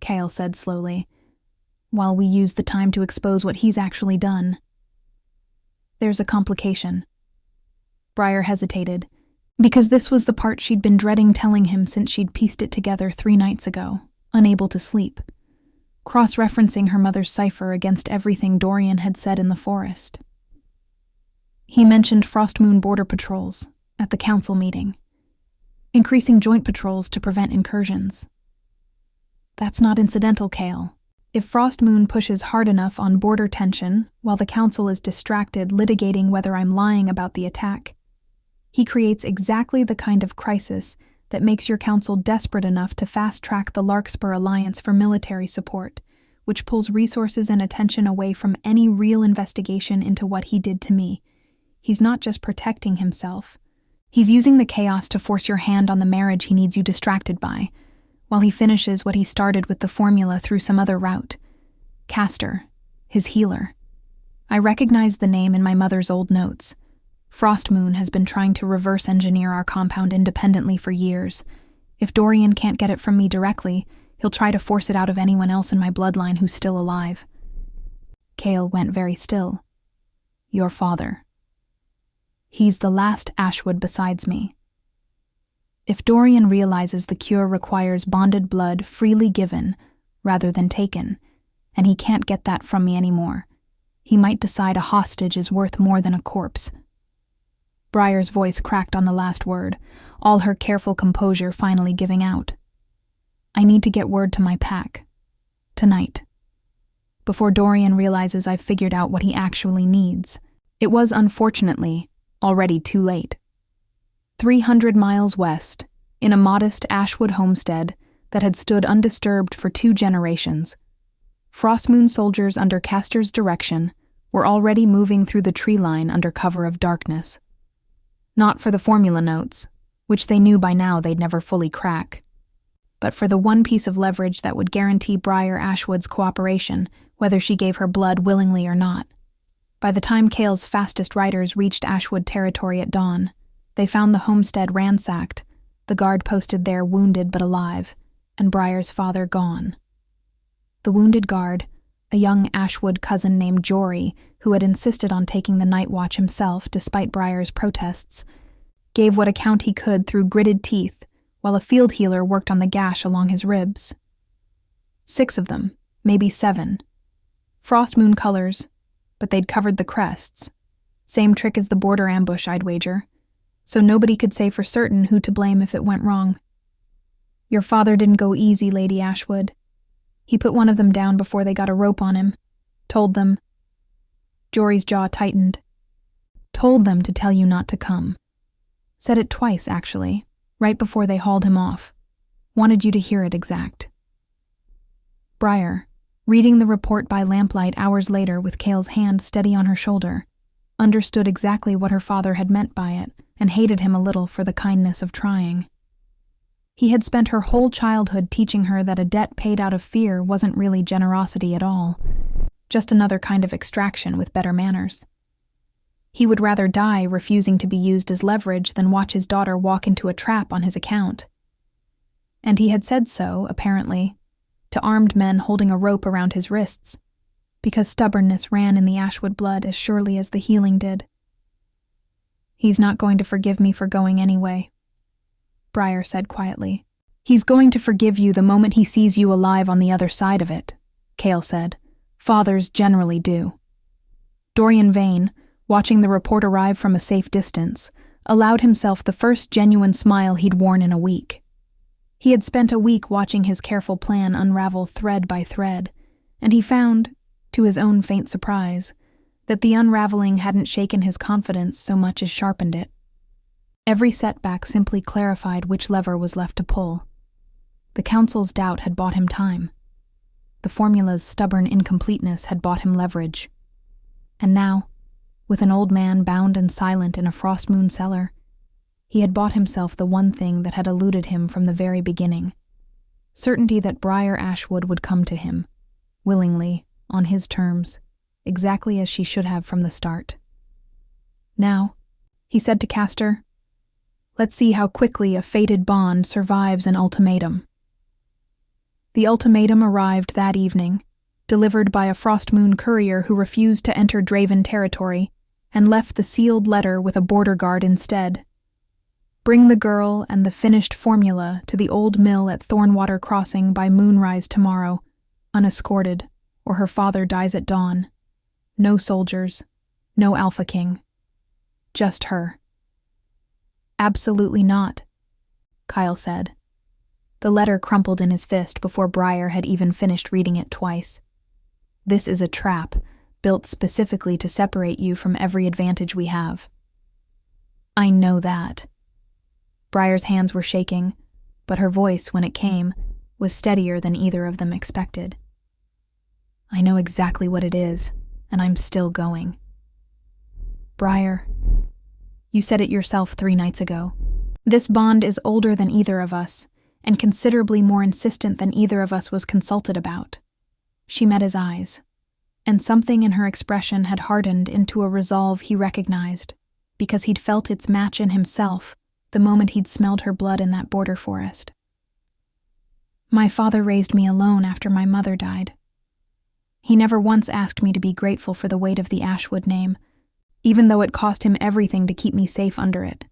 Kael said slowly, while we use the time to expose what he's actually done. There's a complication. Briar hesitated, because this was the part she'd been dreading telling him since she'd pieced it together 3 nights ago, unable to sleep, cross-referencing her mother's cipher against everything Dorian had said in the forest. He mentioned Frostmoon border patrols at the council meeting, increasing joint patrols to prevent incursions. That's not incidental, Kael. If Frostmoon pushes hard enough on border tension while the council is distracted litigating whether I'm lying about the attack, he creates exactly the kind of crisis that makes your council desperate enough to fast-track the Larkspur Alliance for military support, which pulls resources and attention away from any real investigation into what he did to me. He's not just protecting himself. He's using the chaos to force your hand on the marriage he needs you distracted by, while he finishes what he started with the formula through some other route. Castor, his healer. I recognized the name in my mother's old notes. Frostmoon has been trying to reverse engineer our compound independently for years. If Dorian can't get it from me directly, he'll try to force it out of anyone else in my bloodline who's still alive. Kael went very still. Your father. He's the last Ashwood besides me. If Dorian realizes the cure requires bonded blood freely given rather than taken, and he can't get that from me anymore, he might decide a hostage is worth more than a corpse. Briar's voice cracked on the last word, all her careful composure finally giving out. I need to get word to my pack. Tonight. Before Dorian realizes I've figured out what he actually needs. It was, unfortunately, already too late. 300 miles west, in a modest Ashwood homestead that had stood undisturbed for 2 generations, Frostmoon soldiers under Castor's direction were already moving through the tree line under cover of darkness. Not for the formula notes, which they knew by now they'd never fully crack, but for the one piece of leverage that would guarantee Briar Ashwood's cooperation, whether she gave her blood willingly or not. By the time Kael's fastest riders reached Ashwood territory at dawn, they found the homestead ransacked, the guard posted there wounded but alive, and Briar's father gone. The wounded guard, a young Ashwood cousin named Jory, who had insisted on taking the night watch himself despite Briar's protests, gave what account he could through gritted teeth, while a field healer worked on the gash along his ribs. 6 of them, maybe 7. Frost moon colors, but they'd covered the crests. Same trick as the border ambush, I'd wager. So nobody could say for certain who to blame if it went wrong. Your father didn't go easy, Lady Ashwood. He put one of them down before they got a rope on him. Told them. Jory's jaw tightened. Told them to tell you not to come. Said it twice, actually, right before they hauled him off. Wanted you to hear it exact. Briar, reading the report by lamplight hours later with Kael's hand steady on her shoulder, understood exactly what her father had meant by it and hated him a little for the kindness of trying. He had spent her whole childhood teaching her that a debt paid out of fear wasn't really generosity at all, just another kind of extraction with better manners. He would rather die refusing to be used as leverage than watch his daughter walk into a trap on his account. And he had said so, apparently, to armed men holding a rope around his wrists, because stubbornness ran in the Ashwood blood as surely as the healing did. He's not going to forgive me for going anyway, Briar said quietly. He's going to forgive you the moment he sees you alive on the other side of it, Kael said. Fathers generally do. Dorian Vane, watching the report arrive from a safe distance, allowed himself the first genuine smile he'd worn in a week. He had spent a week watching his careful plan unravel thread by thread, and he found, to his own faint surprise, that the unraveling hadn't shaken his confidence so much as sharpened it. Every setback simply clarified which lever was left to pull. The Council's doubt had bought him time. The formula's stubborn incompleteness had bought him leverage. And now, with an old man bound and silent in a frost moon cellar, he had bought himself the one thing that had eluded him from the very beginning: certainty that Briar Ashwood would come to him, willingly, on his terms, exactly as she should have from the start. Now, he said to Castor, let's see how quickly a fated bond survives an ultimatum. The ultimatum arrived that evening, delivered by a frost moon courier who refused to enter Draven territory and left the sealed letter with a border guard instead. Bring the girl and the finished formula to the old mill at Thornwater Crossing by moonrise tomorrow, unescorted, or her father dies at dawn. No soldiers, no Alpha King. Just her. Absolutely not, Kael said. The letter crumpled in his fist before Briar had even finished reading it twice. This is a trap, built specifically to separate you from every advantage we have. I know that. Briar's hands were shaking, but her voice, when it came, was steadier than either of them expected. I know exactly what it is, and I'm still going. Briar, you said it yourself 3 nights ago. This bond is older than either of us, and considerably more insistent than either of us was consulted about. She met his eyes, and something in her expression had hardened into a resolve he recognized, because he'd felt its match in himself the moment he'd smelled her blood in that border forest. My father raised me alone after my mother died. He never once asked me to be grateful for the weight of the Ashwood name, even though it cost him everything to keep me safe under it.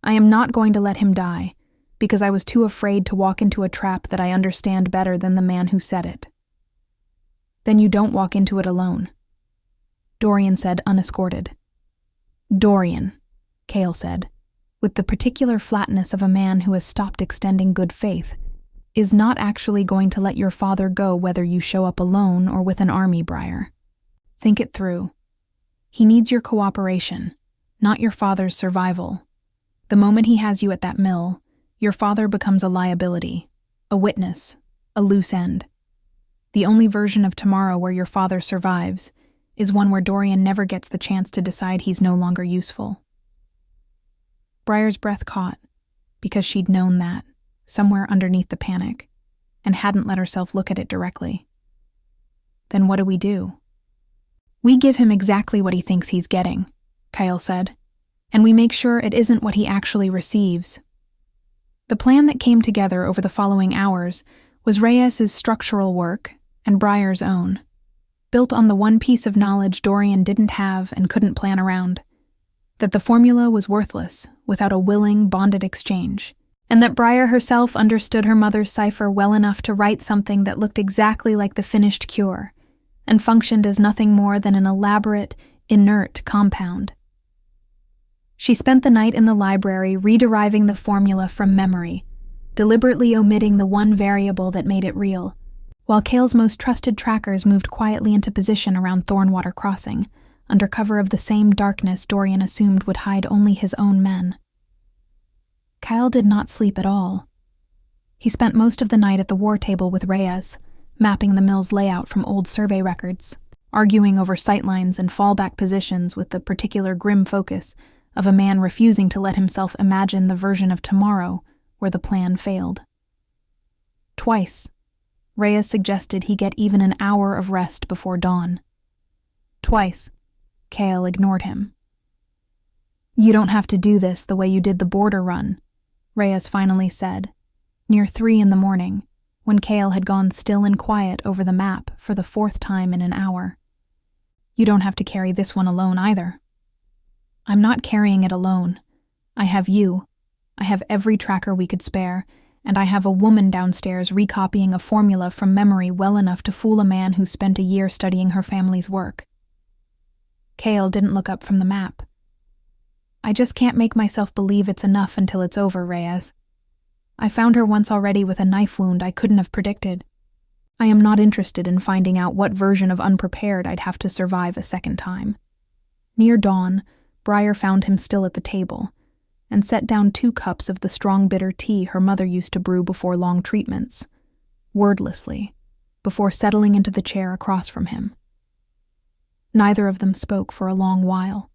I am not going to let him die, because I was too afraid to walk into a trap that I understand better than the man who set it. Then you don't walk into it alone, Dorian said, unescorted. Dorian, Kael said, with the particular flatness of a man who has stopped extending good faith, is not actually going to let your father go whether you show up alone or with an army, Briar. Think it through. He needs your cooperation, not your father's survival. The moment he has you at that mill, your father becomes a liability, a witness, a loose end. The only version of tomorrow where your father survives is one where Dorian never gets the chance to decide he's no longer useful. Briar's breath caught, because she'd known that, somewhere underneath the panic, and hadn't let herself look at it directly. Then what do? We give him exactly what he thinks he's getting, Kael said, and we make sure it isn't what he actually receives. The plan that came together over the following hours was Reyes's structural work and Briar's own, built on the one piece of knowledge Dorian didn't have and couldn't plan around: that the formula was worthless without a willing, bonded exchange, and that Briar herself understood her mother's cipher well enough to write something that looked exactly like the finished cure and functioned as nothing more than an elaborate, inert compound. She spent the night in the library rederiving the formula from memory, deliberately omitting the one variable that made it real, while Kael's most trusted trackers moved quietly into position around Thornwater Crossing, under cover of the same darkness Dorian assumed would hide only his own men. Kael did not sleep at all. He spent most of the night at the war table with Reyes, mapping the mill's layout from old survey records, arguing over sightlines and fallback positions with the particular grim focus of a man refusing to let himself imagine the version of tomorrow where the plan failed. Twice, Reyes suggested he get even an hour of rest before dawn. Twice, Kael ignored him. "You don't have to do this the way you did the border run," Reyes finally said, near 3 a.m, when Kael had gone still and quiet over the map for the 4th time in an hour. "You don't have to carry this one alone either." "I'm not carrying it alone. I have you. I have every tracker we could spare, and I have a woman downstairs recopying a formula from memory well enough to fool a man who spent a year studying her family's work." Kael didn't look up from the map. "I just can't make myself believe it's enough until it's over, Reyes. I found her once already with a knife wound I couldn't have predicted. I am not interested in finding out what version of unprepared I'd have to survive a second time." Near dawn, Briar found him still at the table, and set down 2 cups of the strong bitter tea her mother used to brew before long treatments, wordlessly, before settling into the chair across from him. Neither of them spoke for a long while.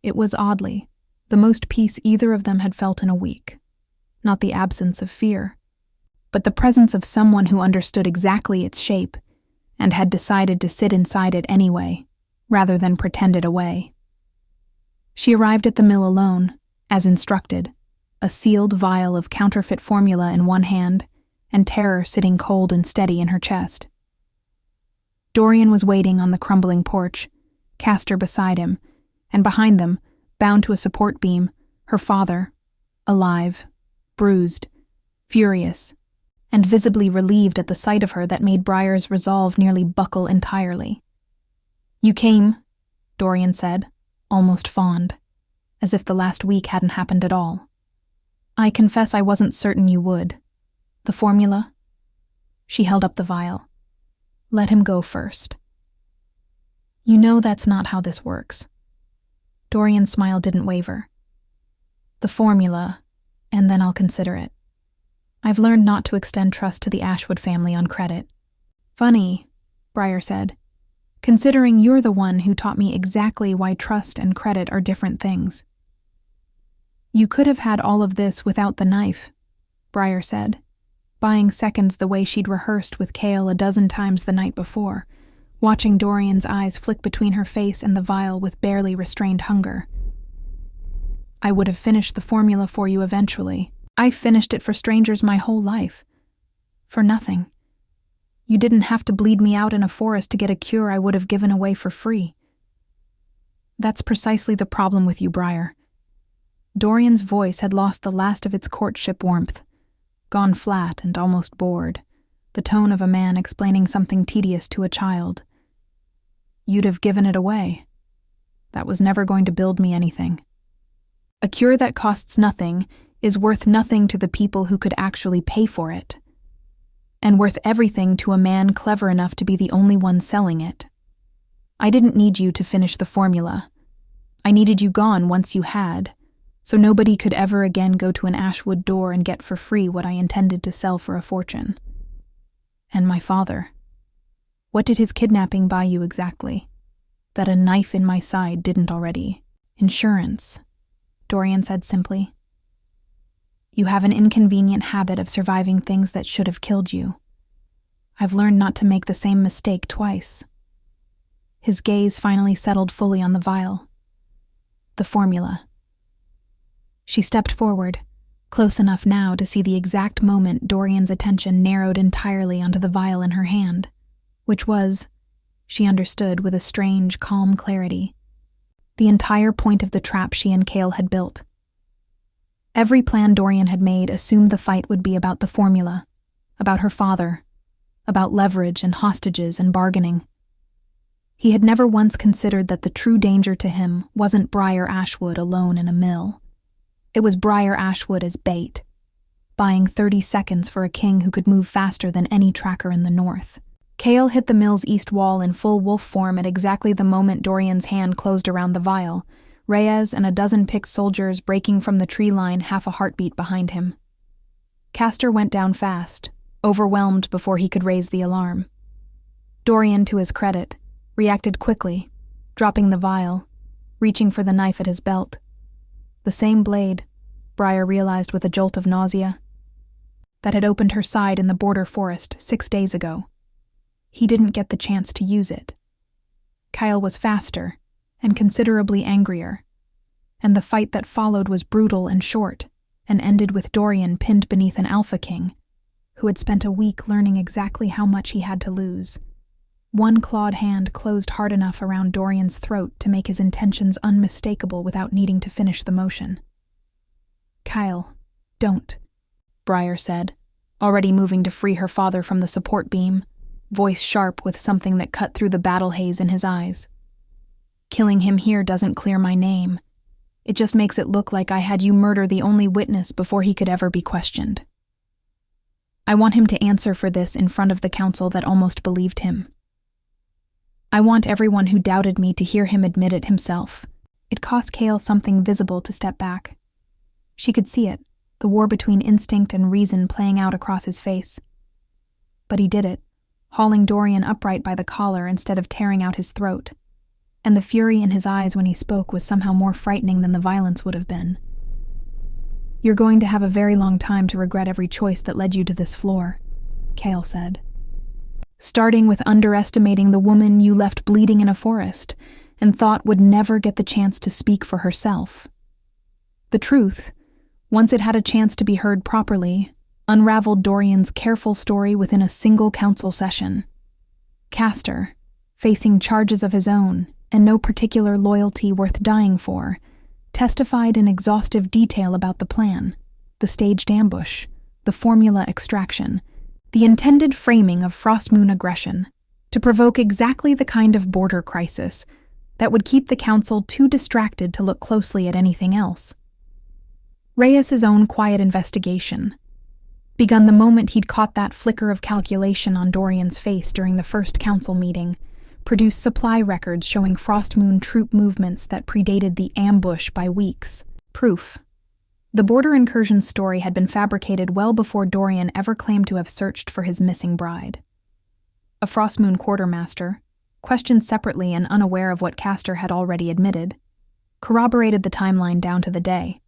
It was oddly the most peace either of them had felt in a week. Not the absence of fear, but the presence of someone who understood exactly its shape and had decided to sit inside it anyway, rather than pretend it away. She arrived at the mill alone, as instructed, a sealed vial of counterfeit formula in one hand, and terror sitting cold and steady in her chest. Dorian was waiting on the crumbling porch, Castor beside him, and behind them, bound to a support beam, her father, alive, bruised, furious, and visibly relieved at the sight of her that made Briar's resolve nearly buckle entirely. "You came," Dorian said, almost fond, as if the last week hadn't happened at all. "I confess I wasn't certain you would. The formula?" She held up the vial. "Let him go first." "You know that's not how this works." Dorian's smile didn't waver. "The formula, and then I'll consider it. I've learned not to extend trust to the Ashwood family on credit." "Funny," Briar said, "considering you're the one who taught me exactly why trust and credit are different things." "You could have had all of this without the knife," Briar said, buying seconds the way she'd rehearsed with Kael a dozen times the night before, watching Dorian's eyes flick between her face and the vial with barely restrained hunger. "I would have finished the formula for you eventually. I've finished it for strangers my whole life. For nothing. You didn't have to bleed me out in a forest to get a cure I would have given away for free." "That's precisely the problem with you, Briar." Dorian's voice had lost the last of its courtship warmth, gone flat and almost bored, the tone of a man explaining something tedious to a child. "You'd have given it away. That was never going to build me anything. A cure that costs nothing is worth nothing to the people who could actually pay for it, and worth everything to a man clever enough to be the only one selling it. I didn't need you to finish the formula. I needed you gone once you had, so nobody could ever again go to an Ashwood door and get for free what I intended to sell for a fortune. And my father. What did his kidnapping buy you exactly? That a knife in my side didn't already. Insurance," Dorian said simply. "You have an inconvenient habit of surviving things that should have killed you. I've learned not to make the same mistake twice." His gaze finally settled fully on the vial. "The formula." She stepped forward, close enough now to see the exact moment Dorian's attention narrowed entirely onto the vial in her hand, which was, she understood with a strange, calm clarity, the entire point of the trap she and Kael had built. Every plan Dorian had made assumed the fight would be about the formula, about her father, about leverage and hostages and bargaining. He had never once considered that the true danger to him wasn't Briar Ashwood alone in a mill. It was Briar Ashwood as bait, buying 30 seconds for a king who could move faster than any tracker in the north. Kael hit the mill's east wall in full wolf form at exactly the moment Dorian's hand closed around the vial, Reyes and a dozen picked soldiers breaking from the tree line half a heartbeat behind him. Castor went down fast, overwhelmed before he could raise the alarm. Dorian, to his credit, reacted quickly, dropping the vial, reaching for the knife at his belt. The same blade, Briar realized with a jolt of nausea, that had opened her side in the border forest 6 days ago. He didn't get the chance to use it. Kael was faster and considerably angrier, and the fight that followed was brutal and short, and ended with Dorian pinned beneath an Alpha King, who had spent a week learning exactly how much he had to lose. One clawed hand closed hard enough around Dorian's throat to make his intentions unmistakable without needing to finish the motion. "Kael, don't," Briar said, already moving to free her father from the support beam, voice sharp with something that cut through the battle haze in his eyes. "Killing him here doesn't clear my name. It just makes it look like I had you murder the only witness before he could ever be questioned. I want him to answer for this in front of the council that almost believed him. I want everyone who doubted me to hear him admit it himself." It cost Kael something visible to step back. She could see it, the war between instinct and reason playing out across his face. But he did it, hauling Dorian upright by the collar instead of tearing out his throat, and the fury in his eyes when he spoke was somehow more frightening than the violence would have been. "You're going to have a very long time to regret every choice that led you to this floor," Kael said. "Starting with underestimating the woman you left bleeding in a forest and thought would never get the chance to speak for herself. The truth, once it had a chance to be heard properly, unraveled Dorian's careful story within a single council session. Castor, facing charges of his own and no particular loyalty worth dying for, testified in exhaustive detail about the plan, the staged ambush, the formula extraction, the intended framing of Frostmoon aggression, to provoke exactly the kind of border crisis that would keep the council too distracted to look closely at anything else. Reyes' own quiet investigation, begun the moment he'd caught that flicker of calculation on Dorian's face during the first council meeting, produced supply records showing Frostmoon troop movements that predated the ambush by weeks. Proof. The border incursion story had been fabricated well before Dorian ever claimed to have searched for his missing bride. A Frostmoon quartermaster, questioned separately and unaware of what Castor had already admitted, corroborated the timeline down to the day,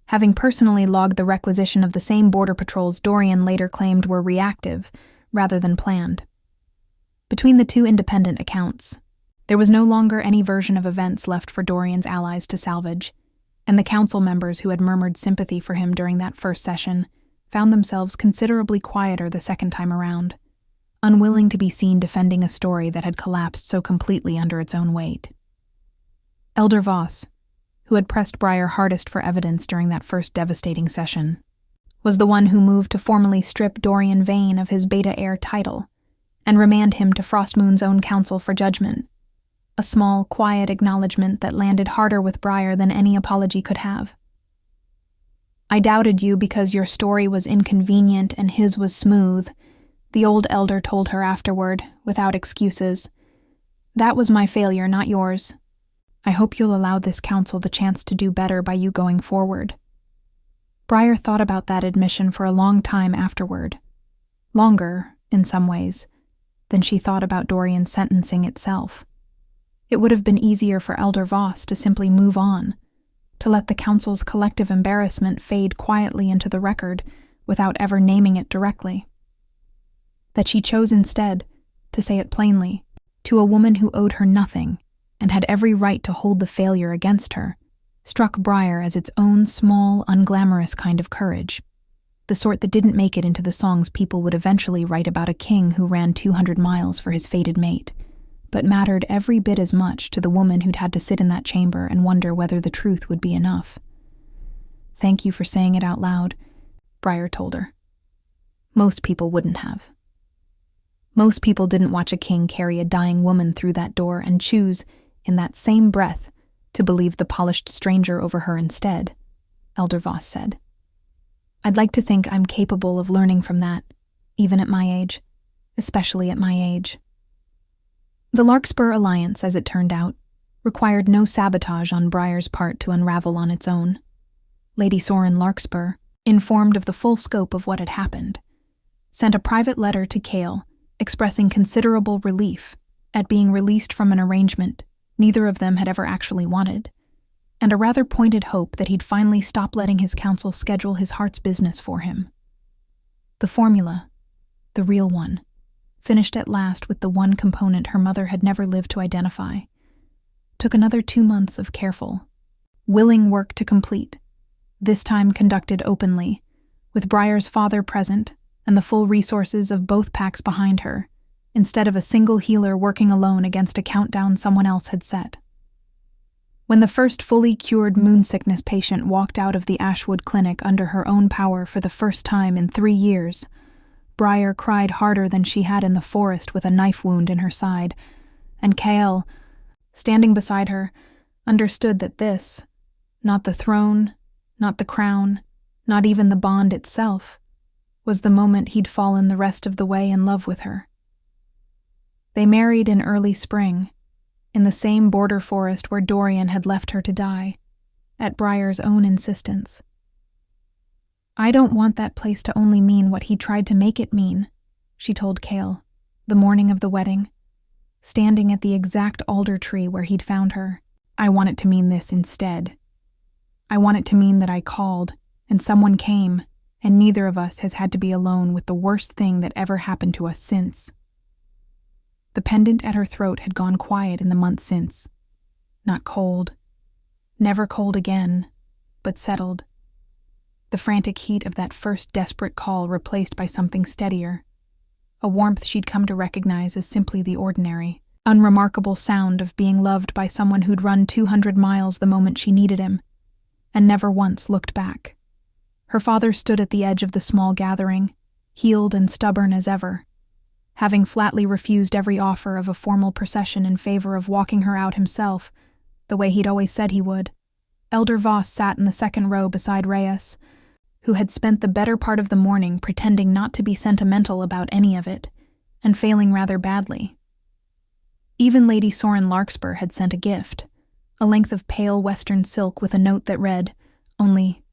having personally logged the requisition of the same border patrols Dorian later claimed were reactive rather than planned. Between the two independent accounts, there was no longer any version of events left for Dorian's allies to salvage, and the council members who had murmured sympathy for him during that first session found themselves considerably quieter the second time around, unwilling to be seen defending a story that had collapsed so completely under its own weight. Elder Voss, who had pressed Briar hardest for evidence during that first devastating session, was the one who moved to formally strip Dorian Vane of his Beta Heir title and remand him to Frostmoon's own council for judgment, a small, quiet acknowledgement that landed harder with Briar than any apology could have. "I doubted you because your story was inconvenient and his was smooth," the old elder told her afterward, without excuses. "That was my failure, not yours. I hope you'll allow this council the chance to do better by you going forward." Briar thought about that admission for a long time afterward. Longer, in some ways, than she thought about Dorian's sentencing itself. It would have been easier for Elder Voss to simply move on, to let the council's collective embarrassment fade quietly into the record without ever naming it directly. That she chose instead, to say it plainly, to a woman who owed her nothing and had every right to hold the failure against her, struck Briar as its own small, unglamorous kind of courage, the sort that didn't make it into the songs people would eventually write about a king who ran 200 miles for his fated mate, but mattered every bit as much to the woman who'd had to sit in that chamber and wonder whether the truth would be enough. "Thank you for saying it out loud," Briar told her. Most people wouldn't have. Most people didn't watch a king carry a dying woman through that door and choose, in that same breath, to believe the polished stranger over her instead, Elder Voss said. "I'd like to think I'm capable of learning from that, even at my age, especially at my age." The Larkspur alliance, as it turned out, required no sabotage on Briar's part to unravel on its own. Lady Soren Larkspur, informed of the full scope of what had happened, sent a private letter to Kael expressing considerable relief at being released from an arrangement neither of them had ever actually wanted, and a rather pointed hope that he'd finally stop letting his council schedule his heart's business for him. The formula, the real one, finished at last with the one component her mother had never lived to identify, took another 2 months of careful, willing work to complete, this time conducted openly, with Briar's father present and the full resources of both packs behind her, instead of a single healer working alone against a countdown someone else had set. When the first fully cured moonsickness patient walked out of the Ashwood clinic under her own power for the first time in 3 years, Briar cried harder than she had in the forest with a knife wound in her side, and Kael, standing beside her, understood that this, not the throne, not the crown, not even the bond itself, was the moment he'd fallen the rest of the way in love with her. They married in early spring, in the same border forest where Dorian had left her to die, at Briar's own insistence. "I don't want that place to only mean what he tried to make it mean," she told Kael, the morning of the wedding, standing at the exact alder tree where he'd found her. "I want it to mean this instead. I want it to mean that I called, and someone came, and neither of us has had to be alone with the worst thing that ever happened to us since." The pendant at her throat had gone quiet in the months since. Not cold, never cold again, but settled. The frantic heat of that first desperate call replaced by something steadier, a warmth she'd come to recognize as simply the ordinary, unremarkable sound of being loved by someone who'd run 200 miles the moment she needed him, and never once looked back. Her father stood at the edge of the small gathering, healed and stubborn as ever, having flatly refused every offer of a formal procession in favor of walking her out himself, the way he'd always said he would. Elder Voss sat in the second row beside Reyes, who had spent the better part of the morning pretending not to be sentimental about any of it, and failing rather badly. Even Lady Soren Larkspur had sent a gift, a length of pale western silk with a note that read, only,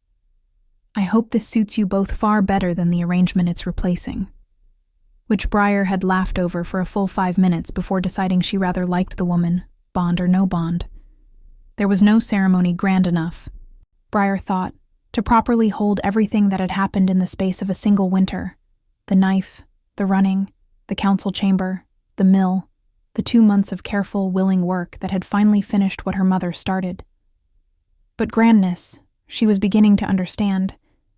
"I hope this suits you both far better than the arrangement it's replacing," which Briar had laughed over for a full 5 minutes before deciding she rather liked the woman, bond or no bond. There was no ceremony grand enough, Briar thought, to properly hold everything that had happened in the space of a single winter: the knife, the running, the council chamber, the mill, the 2 months of careful, willing work that had finally finished what her mother started. But grandness, she was beginning to understand,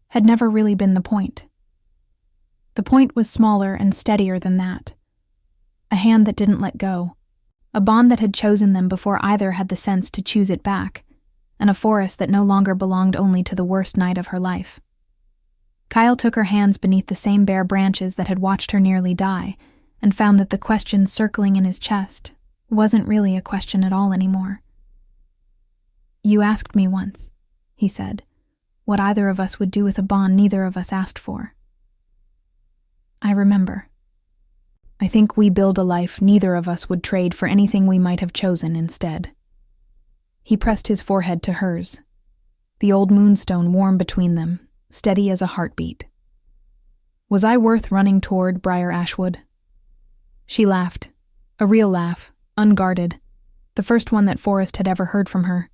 had never really been the point. The point was smaller and steadier than that. A hand that didn't let go, a bond that had chosen them before either had the sense to choose it back, and a forest that no longer belonged only to the worst night of her life. Kael took her hands beneath the same bare branches that had watched her nearly die, and found that the question circling in his chest wasn't really a question at all anymore. "You asked me once," he said, "what either of us would do with a bond neither of us asked for. I remember. I think we build a life neither of us would trade for anything we might have chosen instead." He pressed his forehead to hers, the old moonstone warm between them, steady as a heartbeat. "Was I worth running toward, Briar Ashwood?" She laughed, a real laugh, unguarded, the first one that Forrest had ever heard from her,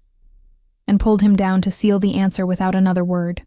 and pulled him down to seal the answer without another word.